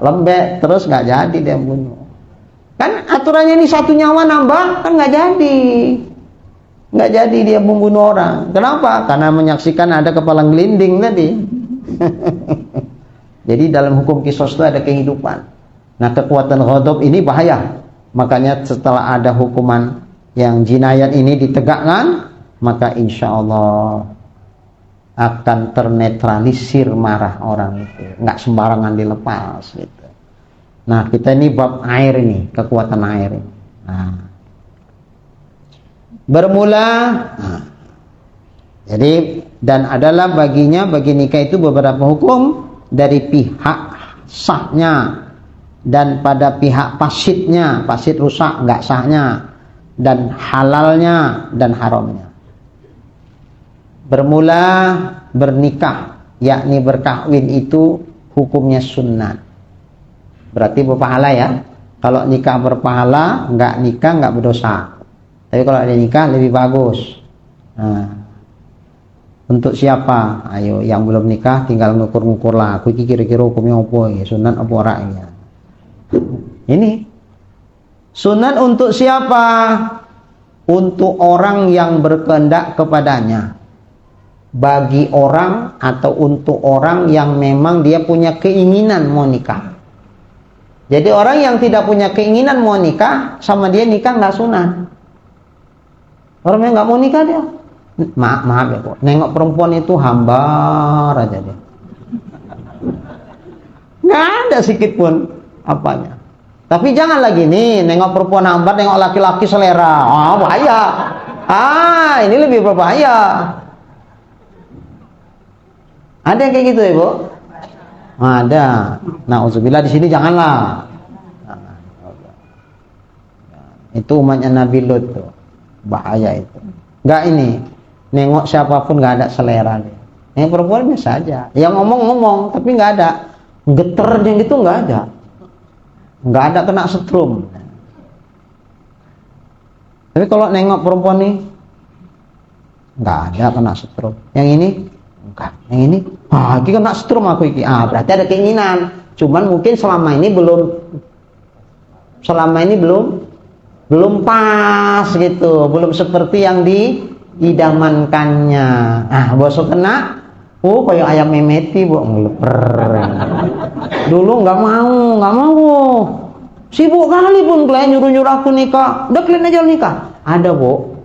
lembek, terus nggak jadi dia bunuh. Kan aturannya ini satu nyawa nambah, kan nggak jadi dia membunuh orang. Kenapa? Karena menyaksikan ada kepala gelinding tadi. Jadi dalam hukum kisos itu ada kehidupan. Nah, kekuatan ghadab ini bahaya. Makanya setelah ada hukuman yang jinayat ini ditegakkan, maka insya Allah akan ternetralisir marah orang itu, nggak sembarangan dilepas gitu. Nah, kita ini bab air ini, kekuatan air ini. Bermula, jadi dan adalah bagi nikah itu beberapa hukum dari pihak sahnya dan pada pihak fasidnya, fasid rusak nggak sahnya, dan halalnya dan haramnya. Bermula bernikah, yakni berkahwin itu hukumnya sunnah. Berarti berpahala ya. Kalau nikah berpahala, nggak nikah nggak berdosa. Tapi kalau ada nikah lebih bagus. Untuk siapa? Ayo, yang belum nikah tinggal ngukur-ngukur lah. Aku kira-kira hukumnya apa ya? Sunat apa orangnya? Ini sunat untuk siapa? Untuk orang yang berkehendak kepadanya. Bagi orang atau untuk orang yang memang dia punya keinginan mau nikah. Jadi orang yang tidak punya keinginan mau nikah, sama dia nikah nggak sunat. Orang yang nggak mau nikah dia, maaf ya kok, nengok perempuan itu hambar aja dia, nggak ada sedikit pun apanya. Tapi jangan lagi nih, nengok perempuan hambar, nengok laki-laki selera, bahaya. Ini lebih berbahaya. Ada yang kayak gitu ya Bu? Ada. Nauzubillah, di sini janganlah. Itu umatnya Nabi Lut tuh. bahaya itu. Nggak ini, nengok siapapun nggak ada selera dia. Yang perempuan biasa aja, yang ngomong tapi nggak ada geternya gitu, nggak ada kena setrum. Tapi kalau nengok perempuan nih, nggak ada kena setrum. Yang ini enggak, yang ini iki kena setrum aku iki. Berarti ada keinginan. Cuman mungkin selama ini belum pas gitu, belum seperti yang diidamankannya. Bosok kena, kayak ayam memeti bu, ngeleper. Dulu nggak mau, sibuk kali pun kalian nyuruh aku nikah, udah kalian aja nikah. Ada bu,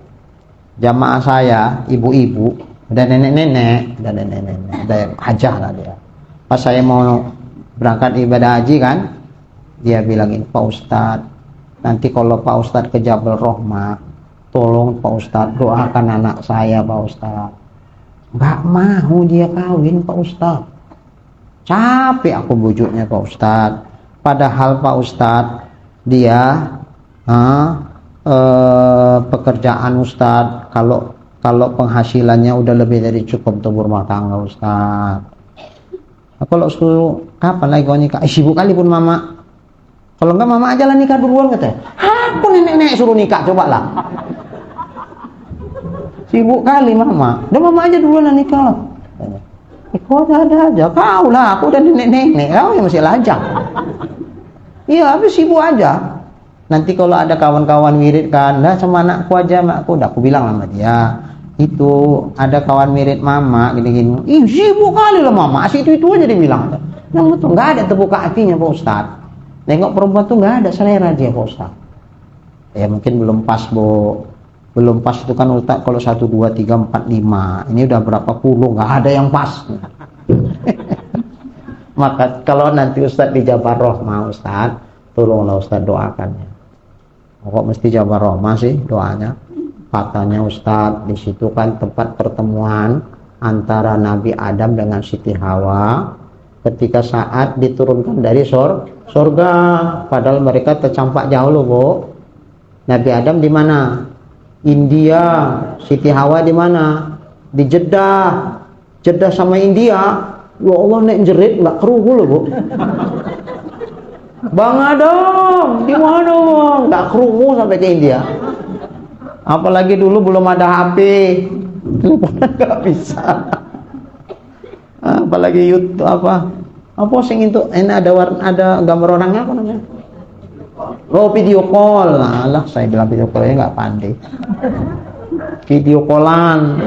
jamaah saya, ibu-ibu, dan nenek-nenek, ada yang hajah lah dia. Pas saya mau berangkat ibadah haji kan, dia bilangin, Pak Ustadz, nanti kalau Pak Ustadz ke Jabal Rahmah, tolong Pak Ustadz doakan anak saya Pak Ustadz. Nggak mau dia kawin Pak Ustadz. Capek aku bujuknya Pak Ustadz. Padahal Pak Ustadz dia pekerjaan Ustadz kalau penghasilannya udah lebih dari cukup untuk berumah tangga Ustadz. Kalau suruh kapan lagi kau nikah? Sibuk kali pun mama. Kalau enggak mama aja lah nikah duluan katanya. Apa nenek-nenek suruh nikah, coba lah. Sibuk kali mama. Udah mama aja duluan lah nikah lah. Kau ada aja. Kau lah, aku udah nenek-nenek. Kau yang masih lajang. Iya, habis sibuk aja. Nanti kalau ada kawan-kawan wirid kan, dah sama anakku aja, makku. Udah aku bilang sama dia. Itu ada kawan mirip mama gini-gini. Sibuk kali lah mama. Asik itu aja dibilang. Yang betul nggak ada terbuka hatinya Pak Ustadz. Nengok perempuan tuh nggak ada selera dia Pak Ustadz. Ya mungkin belum pas bu. Belum pas itu kan Ustadz kalau 1, 2, 3, 4, 5. Ini udah berapa puluh nggak ada yang pas. Maka kalau nanti Ustadz di Jabal Rahmah Ustadz, tolonglah Ustadz doakannya. Kok mesti Jabal Rahmah sih doanya? Katanya Ustadz, di situ kan tempat pertemuan antara Nabi Adam dengan Siti Hawa ketika saat diturunkan dari surga. Padahal mereka tercampak jauh loh bu. Nabi Adam di mana? India. Siti Hawa di mana? Di Jeddah. Jeddah sama India. Ya Allah nek jerit nggak kerugu loh bu. Bang Adam, di mana bang? Nggak kerugu sampai ke India. Apalagi dulu belum ada HP, nggak bisa. Apalagi YouTube apa sing itu, ini ada gambar orangnya apa namanya? Video call. Lah, saya bilang video callnya nggak pandai. Video callan.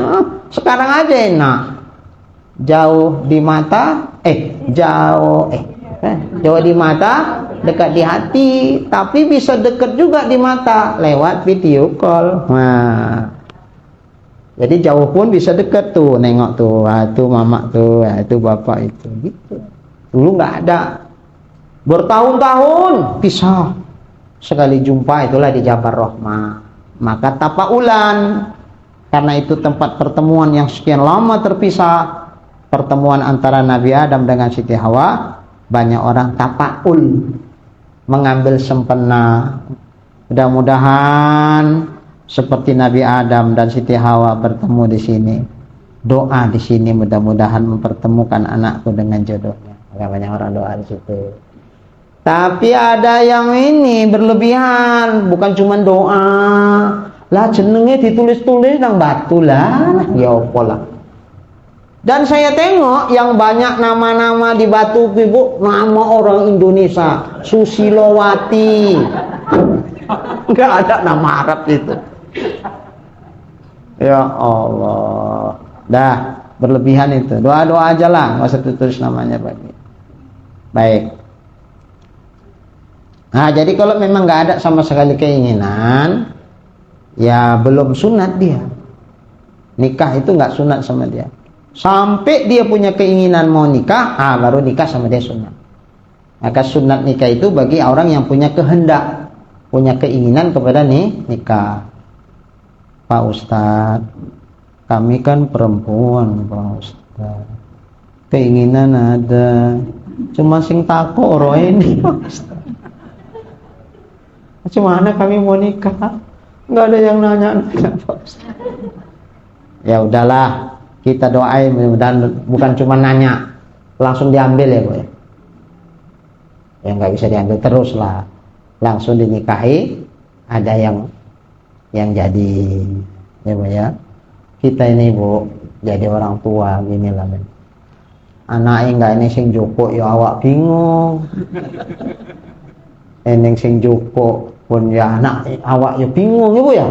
Sekarang aja enak. Jauh di mata, jauh di mata, dekat di hati, tapi bisa dekat juga di mata lewat video call. Nah, jadi jauh pun bisa dekat tuh, nengok tuh, itu mama tuh, itu bapak itu, gitu. Dulu nggak ada, bertahun-tahun pisah, sekali jumpa itulah di Jabal Rahmah. Maka tapaulan, karena itu tempat pertemuan yang sekian lama terpisah, pertemuan antara Nabi Adam dengan Siti Hawa. Banyak orang tapaul, mengambil sempena. Mudah-mudahan seperti Nabi Adam dan Siti Hawa bertemu di sini. Doa di sini mudah-mudahan mempertemukan anakku dengan jodohnya. Banyak orang doa di situ. Tapi ada yang ini berlebihan, bukan cuma doa. Lah jenenge ditulis-tulis nang batu lah, ya apa lah. Dan saya tengok yang banyak nama-nama di batu ibu, nama orang Indonesia, Susilowati. Enggak ada nama Arab itu. Ya Allah. Dah, berlebihan itu. Doa-doa aja lah, enggak usah tulis namanya bagi. Baik. Nah, jadi kalau memang enggak ada sama sekali keinginan, ya belum sunat dia. Nikah itu enggak sunat sama dia. Sampai dia punya keinginan mau nikah, baru nikah sama dia sunat. Maka sunat nikah itu bagi orang yang punya kehendak, punya keinginan kepada nikah. Pak Ustadz, kami kan perempuan Pak Ustadz, keinginan ada, cuma sing tako roh ini Pak Ustadz. Macam mana kami mau nikah? nggak ada yang nanya. Ya udahlah, kita doain mudah-mudahan bukan cuma nanya, langsung diambil ya Bu ya. Ya nggak bisa diambil terus lah, langsung dinikahi. Ada yang jadi ya Bu ya. Kita ini Bu jadi orang tua gini lah Ben. Anaknya nggak ini sing Joko ya awak bingung. Eneng sing Joko pun ya anak awak ya bingung ya Bu ya.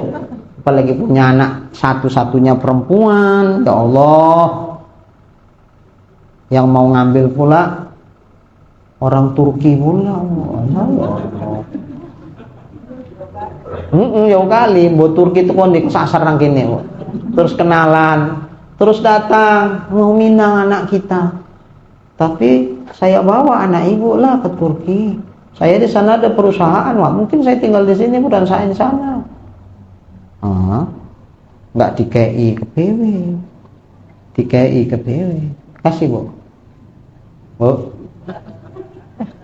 Apalagi punya anak satu-satunya perempuan, ya Allah. Yang mau ngambil pula orang Turki pula. Ya kali, buat Turki itu kon disasar nang kene, Bu. Terus kenalan, terus datang mau minang anak kita. Tapi saya bawa anak ibu lah ke Turki. Saya di sana ada perusahaan, Wak. Mungkin saya tinggal di sini Bu dan saya di sana. Nggak dikei ke PW, dikei ke PW, kasih Bu,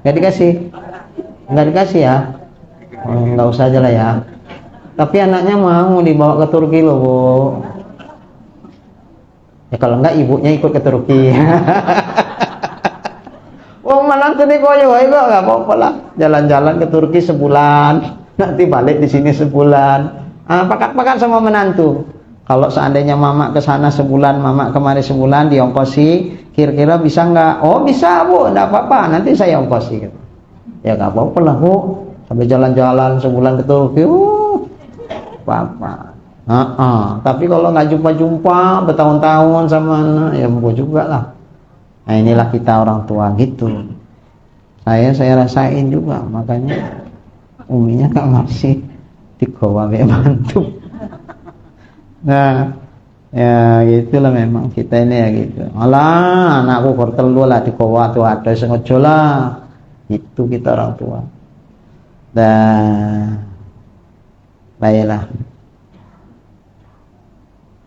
nggak dikasih ya, nggak usah aja lah ya. Tapi anaknya mau dibawa ke Turki loh Bu. Ya kalau nggak ibunya ikut ke Turki. Mana tuh nih koyo, kok nggak apa-apa lah, jalan-jalan ke Turki sebulan, nanti balik di sini sebulan. Pakat-pakat sama menantu. Kalau seandainya mama ke sana sebulan, mama kemari sebulan, diongkosi, kira-kira bisa nggak? Oh bisa Bu, nggak apa-apa, nanti saya ongkosi. Ya nggak apa-apa lah Bu, sampai jalan-jalan sebulan ke Turki, apa-apa. Tapi kalau nggak jumpa-jumpa bertahun-tahun sama anak, ya Bu juga lah. Nah inilah kita orang tua gitu. Saya rasain juga, makanya uminya nggak masih dibawa bantu. Nah, ya gitulah memang kita ini ya gitu. Alah, anakku kortelu lah dibawa tuh ada sengaja lah. Itu kita orang tua. Dan baiklah.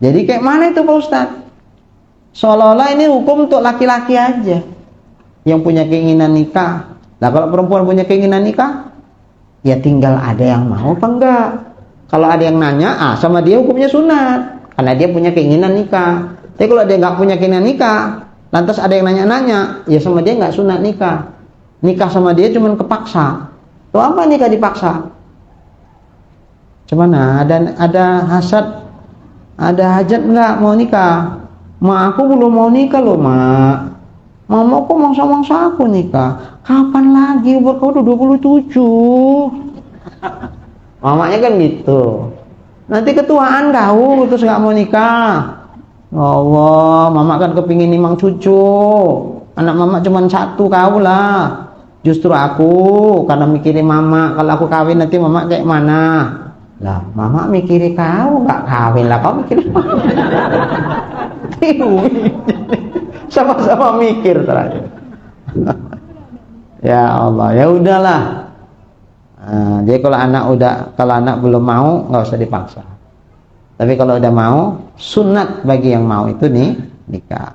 Jadi kayak mana itu Pak Ustadz? Seolah-olah ini hukum untuk laki-laki aja yang punya keinginan nikah. Nah kalau perempuan punya keinginan nikah, ya tinggal ada yang mau apa enggak. Kalau ada yang nanya, sama dia hukumnya sunat, karena dia punya keinginan nikah. Tapi kalau dia nggak punya keinginan nikah, lantas ada yang nanya-nanya, ya sama dia nggak sunat nikah. Nikah sama dia cuma kepaksa. Tuh apa nikah dipaksa? Cuman ada hasad, ada hajat nggak mau nikah? Ma aku belum mau nikah loh Ma. Mama kok mangsa-mangsa aku nikah. Kapan lagi umur kau udah 27? Mamanya kan gitu. Nanti ketuaan kau terus nggak mau nikah. Allah, mama kan kepingin nimang cucu. Anak mama cuma satu kau lah. Justru aku karena mikirin mama. Kalau aku kawin nanti mama kayak mana? Lah, mama mikirin kau nggak kawin lah. Kau mikirin mama. Sama-sama mikir terakhir. Ya Allah, ya udahlah. Jadi kalau anak belum mau nggak usah dipaksa. Tapi kalau udah mau, sunat bagi yang mau itu nih nikah.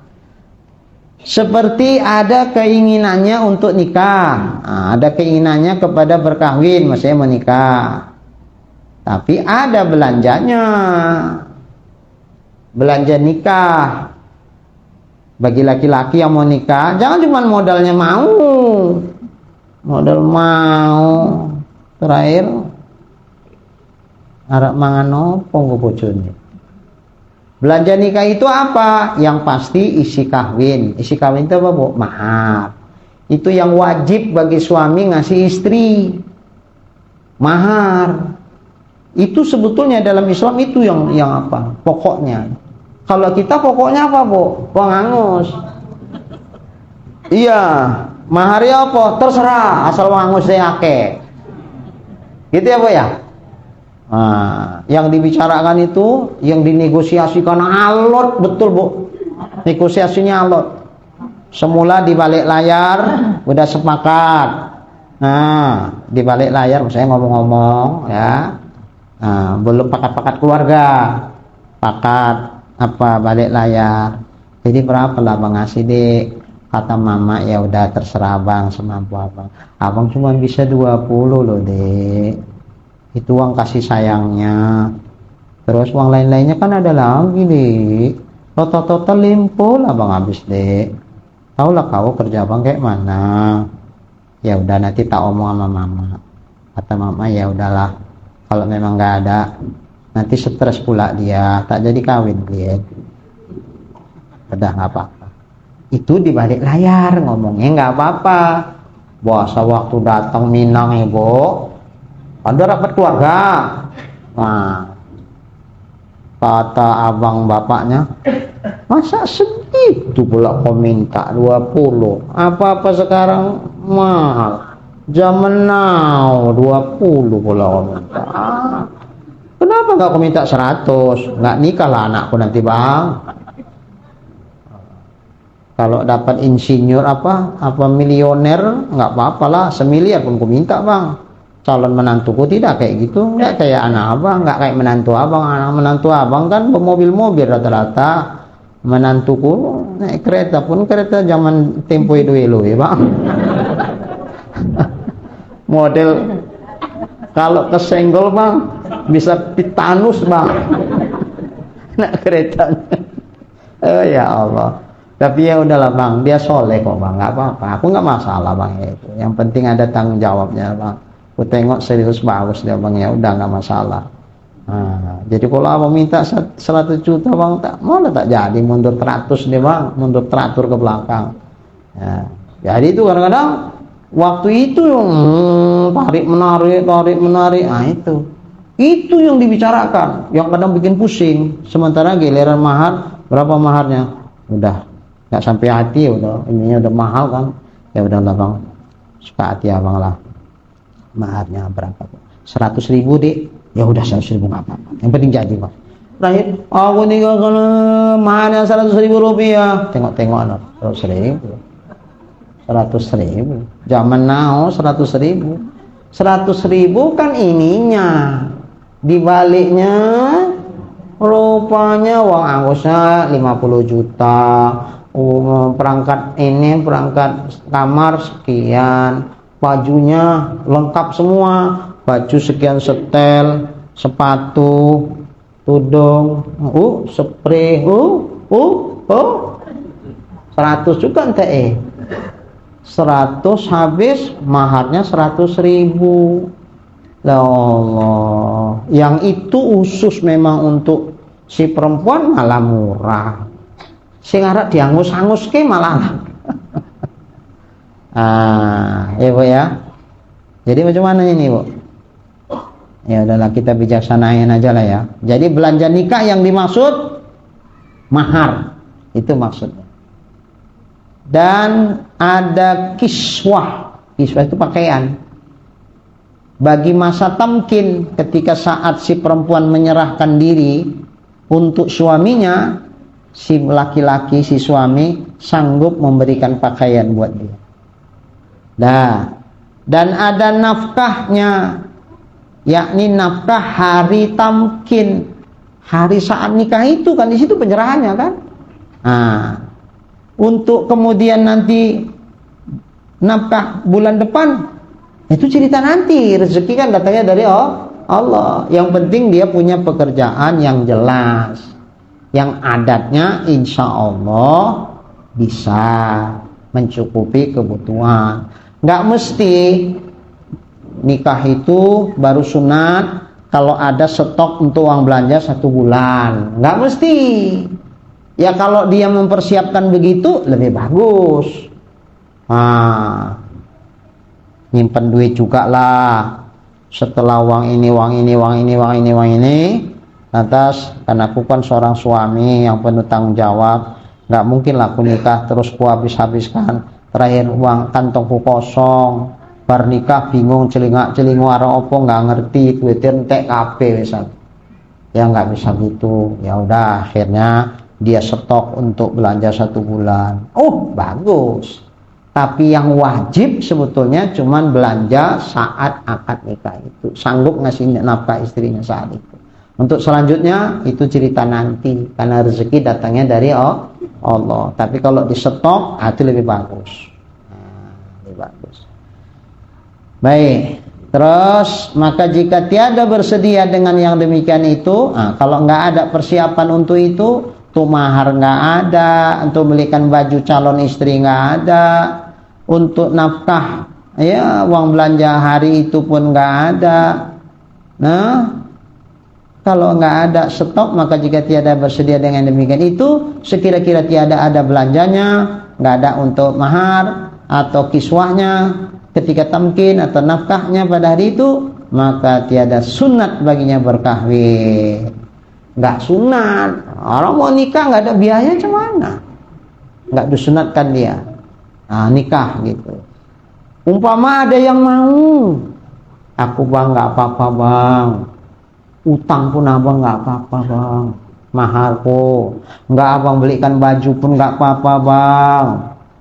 Seperti ada keinginannya untuk nikah, ada keinginannya kepada berkahwin, maksudnya menikah. Tapi ada belanjanya, belanja nikah. Bagi laki-laki yang mau nikah, jangan cuma modalnya modal mau. Terakhir arep mangan opo nggo bojone. Belanja nikah itu apa? Yang pasti isi kawin. Isi kawin itu apa, Bu? Mahar. Itu yang wajib bagi suami ngasih istri. Mahar. Itu sebetulnya dalam Islam itu yang apa? Pokoknya. Kalau kita pokoknya apa, Bu? Wong angus. Iya, maharnya apa? Terserah asal wong angus akeh. Gitu ya Bu ya. Yang dibicarakan itu, yang dinegosiasikan alot betul Bu. Negosiasinya alot. Semula di balik layar udah sepakat. Di balik layar saya ngomong-ngomong ya. Belum pakat-pakat keluarga. Pakat apa balik layar. Jadi berapa lah Bang ngasih Dek? Kata mama ya udah terserah Bang semampu Abang. Abang cuma bisa 20 loh Dek. Itu uang kasih sayangnya. Terus uang lain-lainnya kan ada lagi, Dek. Total limpo lah bang habis, Dek. Taulah kau kerja bang kayak mana. Ya udah nanti tak omong sama mama. Kata mama ya udahlah. Kalau memang nggak ada, nanti stres pula dia. Tak jadi kawin dia. Udah nggak apa-apa. Itu di balik layar ngomongnya nggak apa-apa. Bahasa waktu datang Minang ibu. Ada rapat keluarga. Nah, kata abang bapaknya, masa segitu pula kau minta 20? Apa-apa sekarang mahal. Zaman now 20 pula kau minta. Kenapa nggak kau minta 100? Nggak nikah lah anakku nanti bang. Kalau dapat insinyur apa milioner nggak apa-apa lah, 1 miliar pun kau minta bang. Calon menantuku tidak kayak gitu, nggak kayak anak abang, nggak kayak menantu abang. Anak menantu abang kan bermobil-mobil rata-rata. Menantuku naik kereta pun kereta zaman tempo itu ya bang. Model kalau kesenggol bang bisa titanus bang. Naik keretanya. Oh ya Allah. Tapi ya udahlah bang, dia soleh kok bang, nggak apa-apa. Aku nggak masalah bang ya itu. Yang penting ada tanggung jawabnya bang. Aku tengok serius bagus dia bang, ya udah nggak masalah. Nah, jadi kalau abang minta 100 juta bang, tak malah tak jadi mundur 100 nih bang, mundur teratur ke belakang. Ya, jadi itu kadang-kadang waktu itu tarik menarik, nah itu yang dibicarakan, yang kadang bikin pusing. Sementara giliran mahar, berapa maharnya? Udah nggak sampai hati, udah ininya udah mahal kan, ya udahlah bang, suka hati abang lah. Maharnya berapa? 100.000 dek. Ya udah 100.000 nggak apa-apa. Yang penting jadi bang. Terakhir, aku nikah kalau maharnya 100.000 rupiah. Tengok-tengok anak 100.000. 100.000. Zaman now 100.000. 100.000 kan ininya. Di baliknya rupanya uang angusnya 50 juta. Perangkat ini, perangkat kamar sekian. Bajunya lengkap semua, baju sekian setel, sepatu, tudung, spray, 100 juga ente 100 habis, maharnya 100.000. Ya Allah, yang itu khusus memang untuk si perempuan malah murah. Sing arep diangus-angus ke malah ya bu ya. Jadi macam mana ini bu? Ya udahlah kita bijaksanain aja lah ya. Jadi belanja nikah yang dimaksud mahar, itu maksudnya. Dan ada kiswah. Kiswah itu pakaian. Bagi masa tamkin, ketika saat si perempuan menyerahkan diri untuk suaminya, si laki-laki, si suami sanggup memberikan pakaian buat dia. Dan ada nafkahnya, yakni nafkah hari tamkin, hari saat nikah itu kan, di situ penyerahannya kan. Untuk kemudian nanti nafkah bulan depan, itu cerita nanti. Rezeki kan datangnya dari Allah. Yang penting dia punya pekerjaan yang jelas, yang adatnya insya Allah bisa mencukupi kebutuhan. Nggak mesti nikah itu baru sunat kalau ada stok untuk uang belanja 1 bulan. Nggak mesti. Ya kalau dia mempersiapkan begitu lebih bagus. Nyimpen duit juga lah. Setelah uang ini, lantas karena aku kan seorang suami yang penuh tanggung jawab, nggak mungkin lah aku nikah terus ku habiskan. Terakhir uang kantongku kosong, bar nikah bingung celingak-celingu arah opo nggak ngerti, duitnya entek kabeh misal. Ya nggak bisa gitu. Ya udah akhirnya dia stok untuk belanja 1 bulan. Bagus. Tapi yang wajib sebetulnya cuman belanja saat akad nikah itu. Sanggup ngasih nafkah istrinya saat itu. Untuk selanjutnya itu cerita nanti, karena rezeki datangnya dari Allah. Tapi kalau di stok itu lebih bagus. Lebih bagus. Baik. Terus maka jika tiada bersedia dengan yang demikian itu, kalau nggak ada persiapan untuk itu, tuh mahar nggak ada, untuk belikan baju calon istri nggak ada, untuk nafkah ya uang belanja hari itu pun nggak ada. Nah, kalau nggak ada stok, maka jika tiada bersedia dengan demikian itu, sekira-kira tiada ada belanjanya, nggak ada untuk mahar atau kiswahnya ketika tamkin atau nafkahnya pada hari itu, maka tiada sunat baginya berkahwin. Nggak sunat. Orang mau nikah nggak ada biaya, cuman nggak disunatkan dia. Nikah gitu. Umpama ada yang mau, aku bang nggak apa-apa bang, utang pun abang nggak apa-apa bang, maharku nggak abang belikan baju pun nggak apa-apa bang,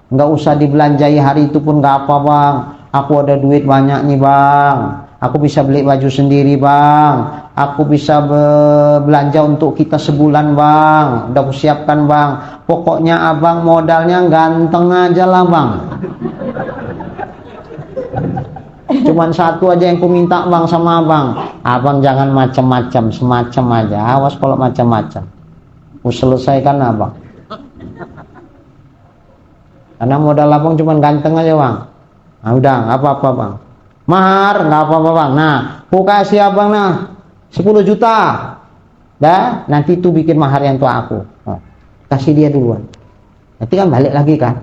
nggak usah dibelanjai hari itu pun nggak apa bang, aku ada duit banyak nih bang, aku bisa beli baju sendiri bang, aku bisa belanja untuk kita sebulan bang, udah aku siapkan bang, pokoknya abang modalnya ganteng aja lah bang. Cuman satu aja yang ku minta bang sama abang jangan macam-macam, semacam aja, awas kalau macam-macam, ku selesaikan abang. Karena modal abang cuman ganteng aja bang. Udah nggak apa-apa bang. Mahar nggak apa-apa bang. Nah, ku kasih abang 10 juta. Dah, nanti tuh bikin mahar yang tua aku. Kasih dia duluan. Nanti kan balik lagi kan.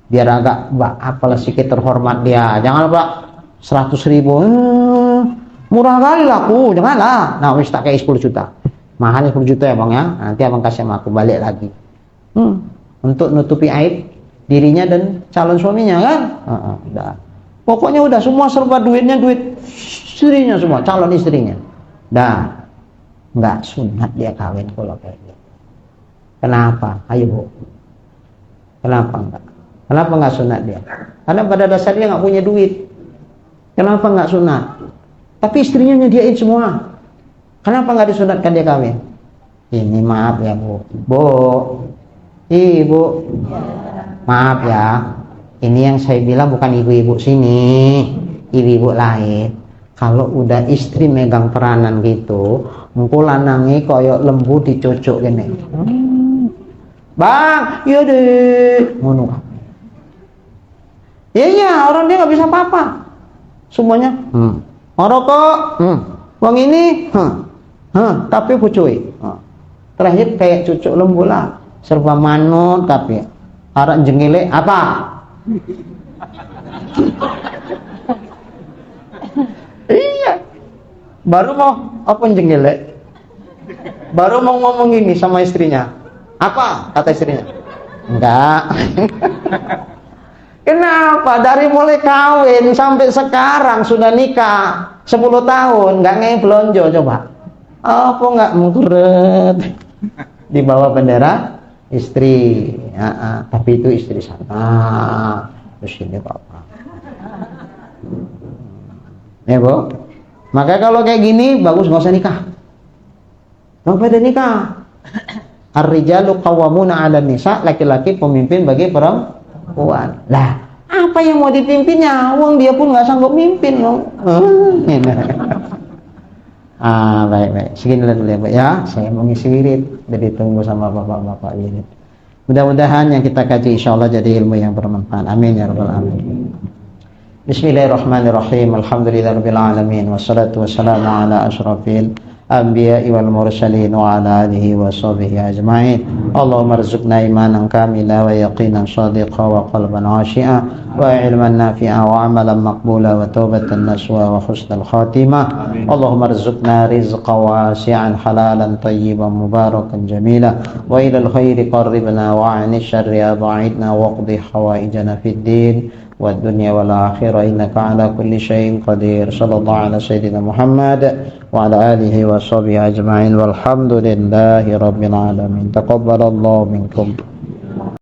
Biar agak apalah sedikit terhormat dia. Jangan pak 100.000 murah kali laku, janganlah. Nah wis tak kayak 10 juta, mahalnya 10 juta ya bang ya, nanti abang kasih sama aku balik lagi, untuk nutupi aib dirinya dan calon suaminya kan. Udah. Pokoknya udah semua serba duitnya duit istrinya semua, calon istrinya. Dah, nggak sunat dia kawin kalau kayak gitu. Kenapa? Ayo bu, kenapa enggak? Kenapa nggak sunat dia? Karena pada dasarnya nggak punya duit. Kenapa nggak sunat? Tapi istrinya nyediain semua. Kenapa nggak disunatkan dia kawin? Ini maaf ya bu, ibu, maaf ya. Ini yang saya bilang bukan ibu-ibu sini, ibu-ibu lain. Kalau udah istri megang peranan gitu, engko lanange koyok lembu dicucuk gini. Bang, iya deh, ngono. Iya, orang dia nggak bisa apa-apa. Semuanya, merokok, uang ini, tapi pucui. Terakhir kayak cucuk lembu lah, serba manut tapi arah jengile apa? Iya, baru mau apa jengile? Baru mau ngomong ini sama istrinya. Apa? Kata istrinya. Enggak. Kenapa? Dari mulai kawin sampai sekarang sudah nikah 10 tahun nggak ngebelonjo coba. Apa nggak mengkuret di bawah bendera istri? Tapi itu istri sana. Terus ini apa? Ya bu. Maka kalau kayak gini bagus nggak usah nikah. Nggak pada nikah. Ar-rijalu qawwamuna 'alan nisa, laki-laki pemimpin bagi perempuan. Lah, apa yang mau dipimpinnya? Wong dia pun nggak sanggup mimpin loh. Baik. Segini dulu ya, Pak ya. Saya mau ngisi wirid, jadi tunggu sama bapak-bapak wirid. Mudah-mudahan yang kita kaji insyaallah jadi ilmu yang bermanfaat. Amin ya rabbal alamin. Bismillahirrahmanirrahim. Alhamdulillahirabbil alamin wassalatu wassalamu ala asyrafil anbiya'i wal mursalin wa ala alihi wa sahbihi ajma'in. Allahumma rzuqna imanan kamila wa yaqinan shadiqa wa qalban khashi'a wa ilman nafi'a wa amalan maqbula wa taubatan nasuha wa husnal khatimah. Allahumma rzuqna rizqan wasi'an halalan tayyiban mubarakan jamila wa ilal khairi qarribna wa 'anil syarri ab'idna wa qdi hawaijana fid din والدنيا والآخرة إنك على كل شيء قدير. صلى الله على سيدنا محمد وعلى آله وصحبه أجمعين والحمد لله رب العالمين. تقبل الله منكم.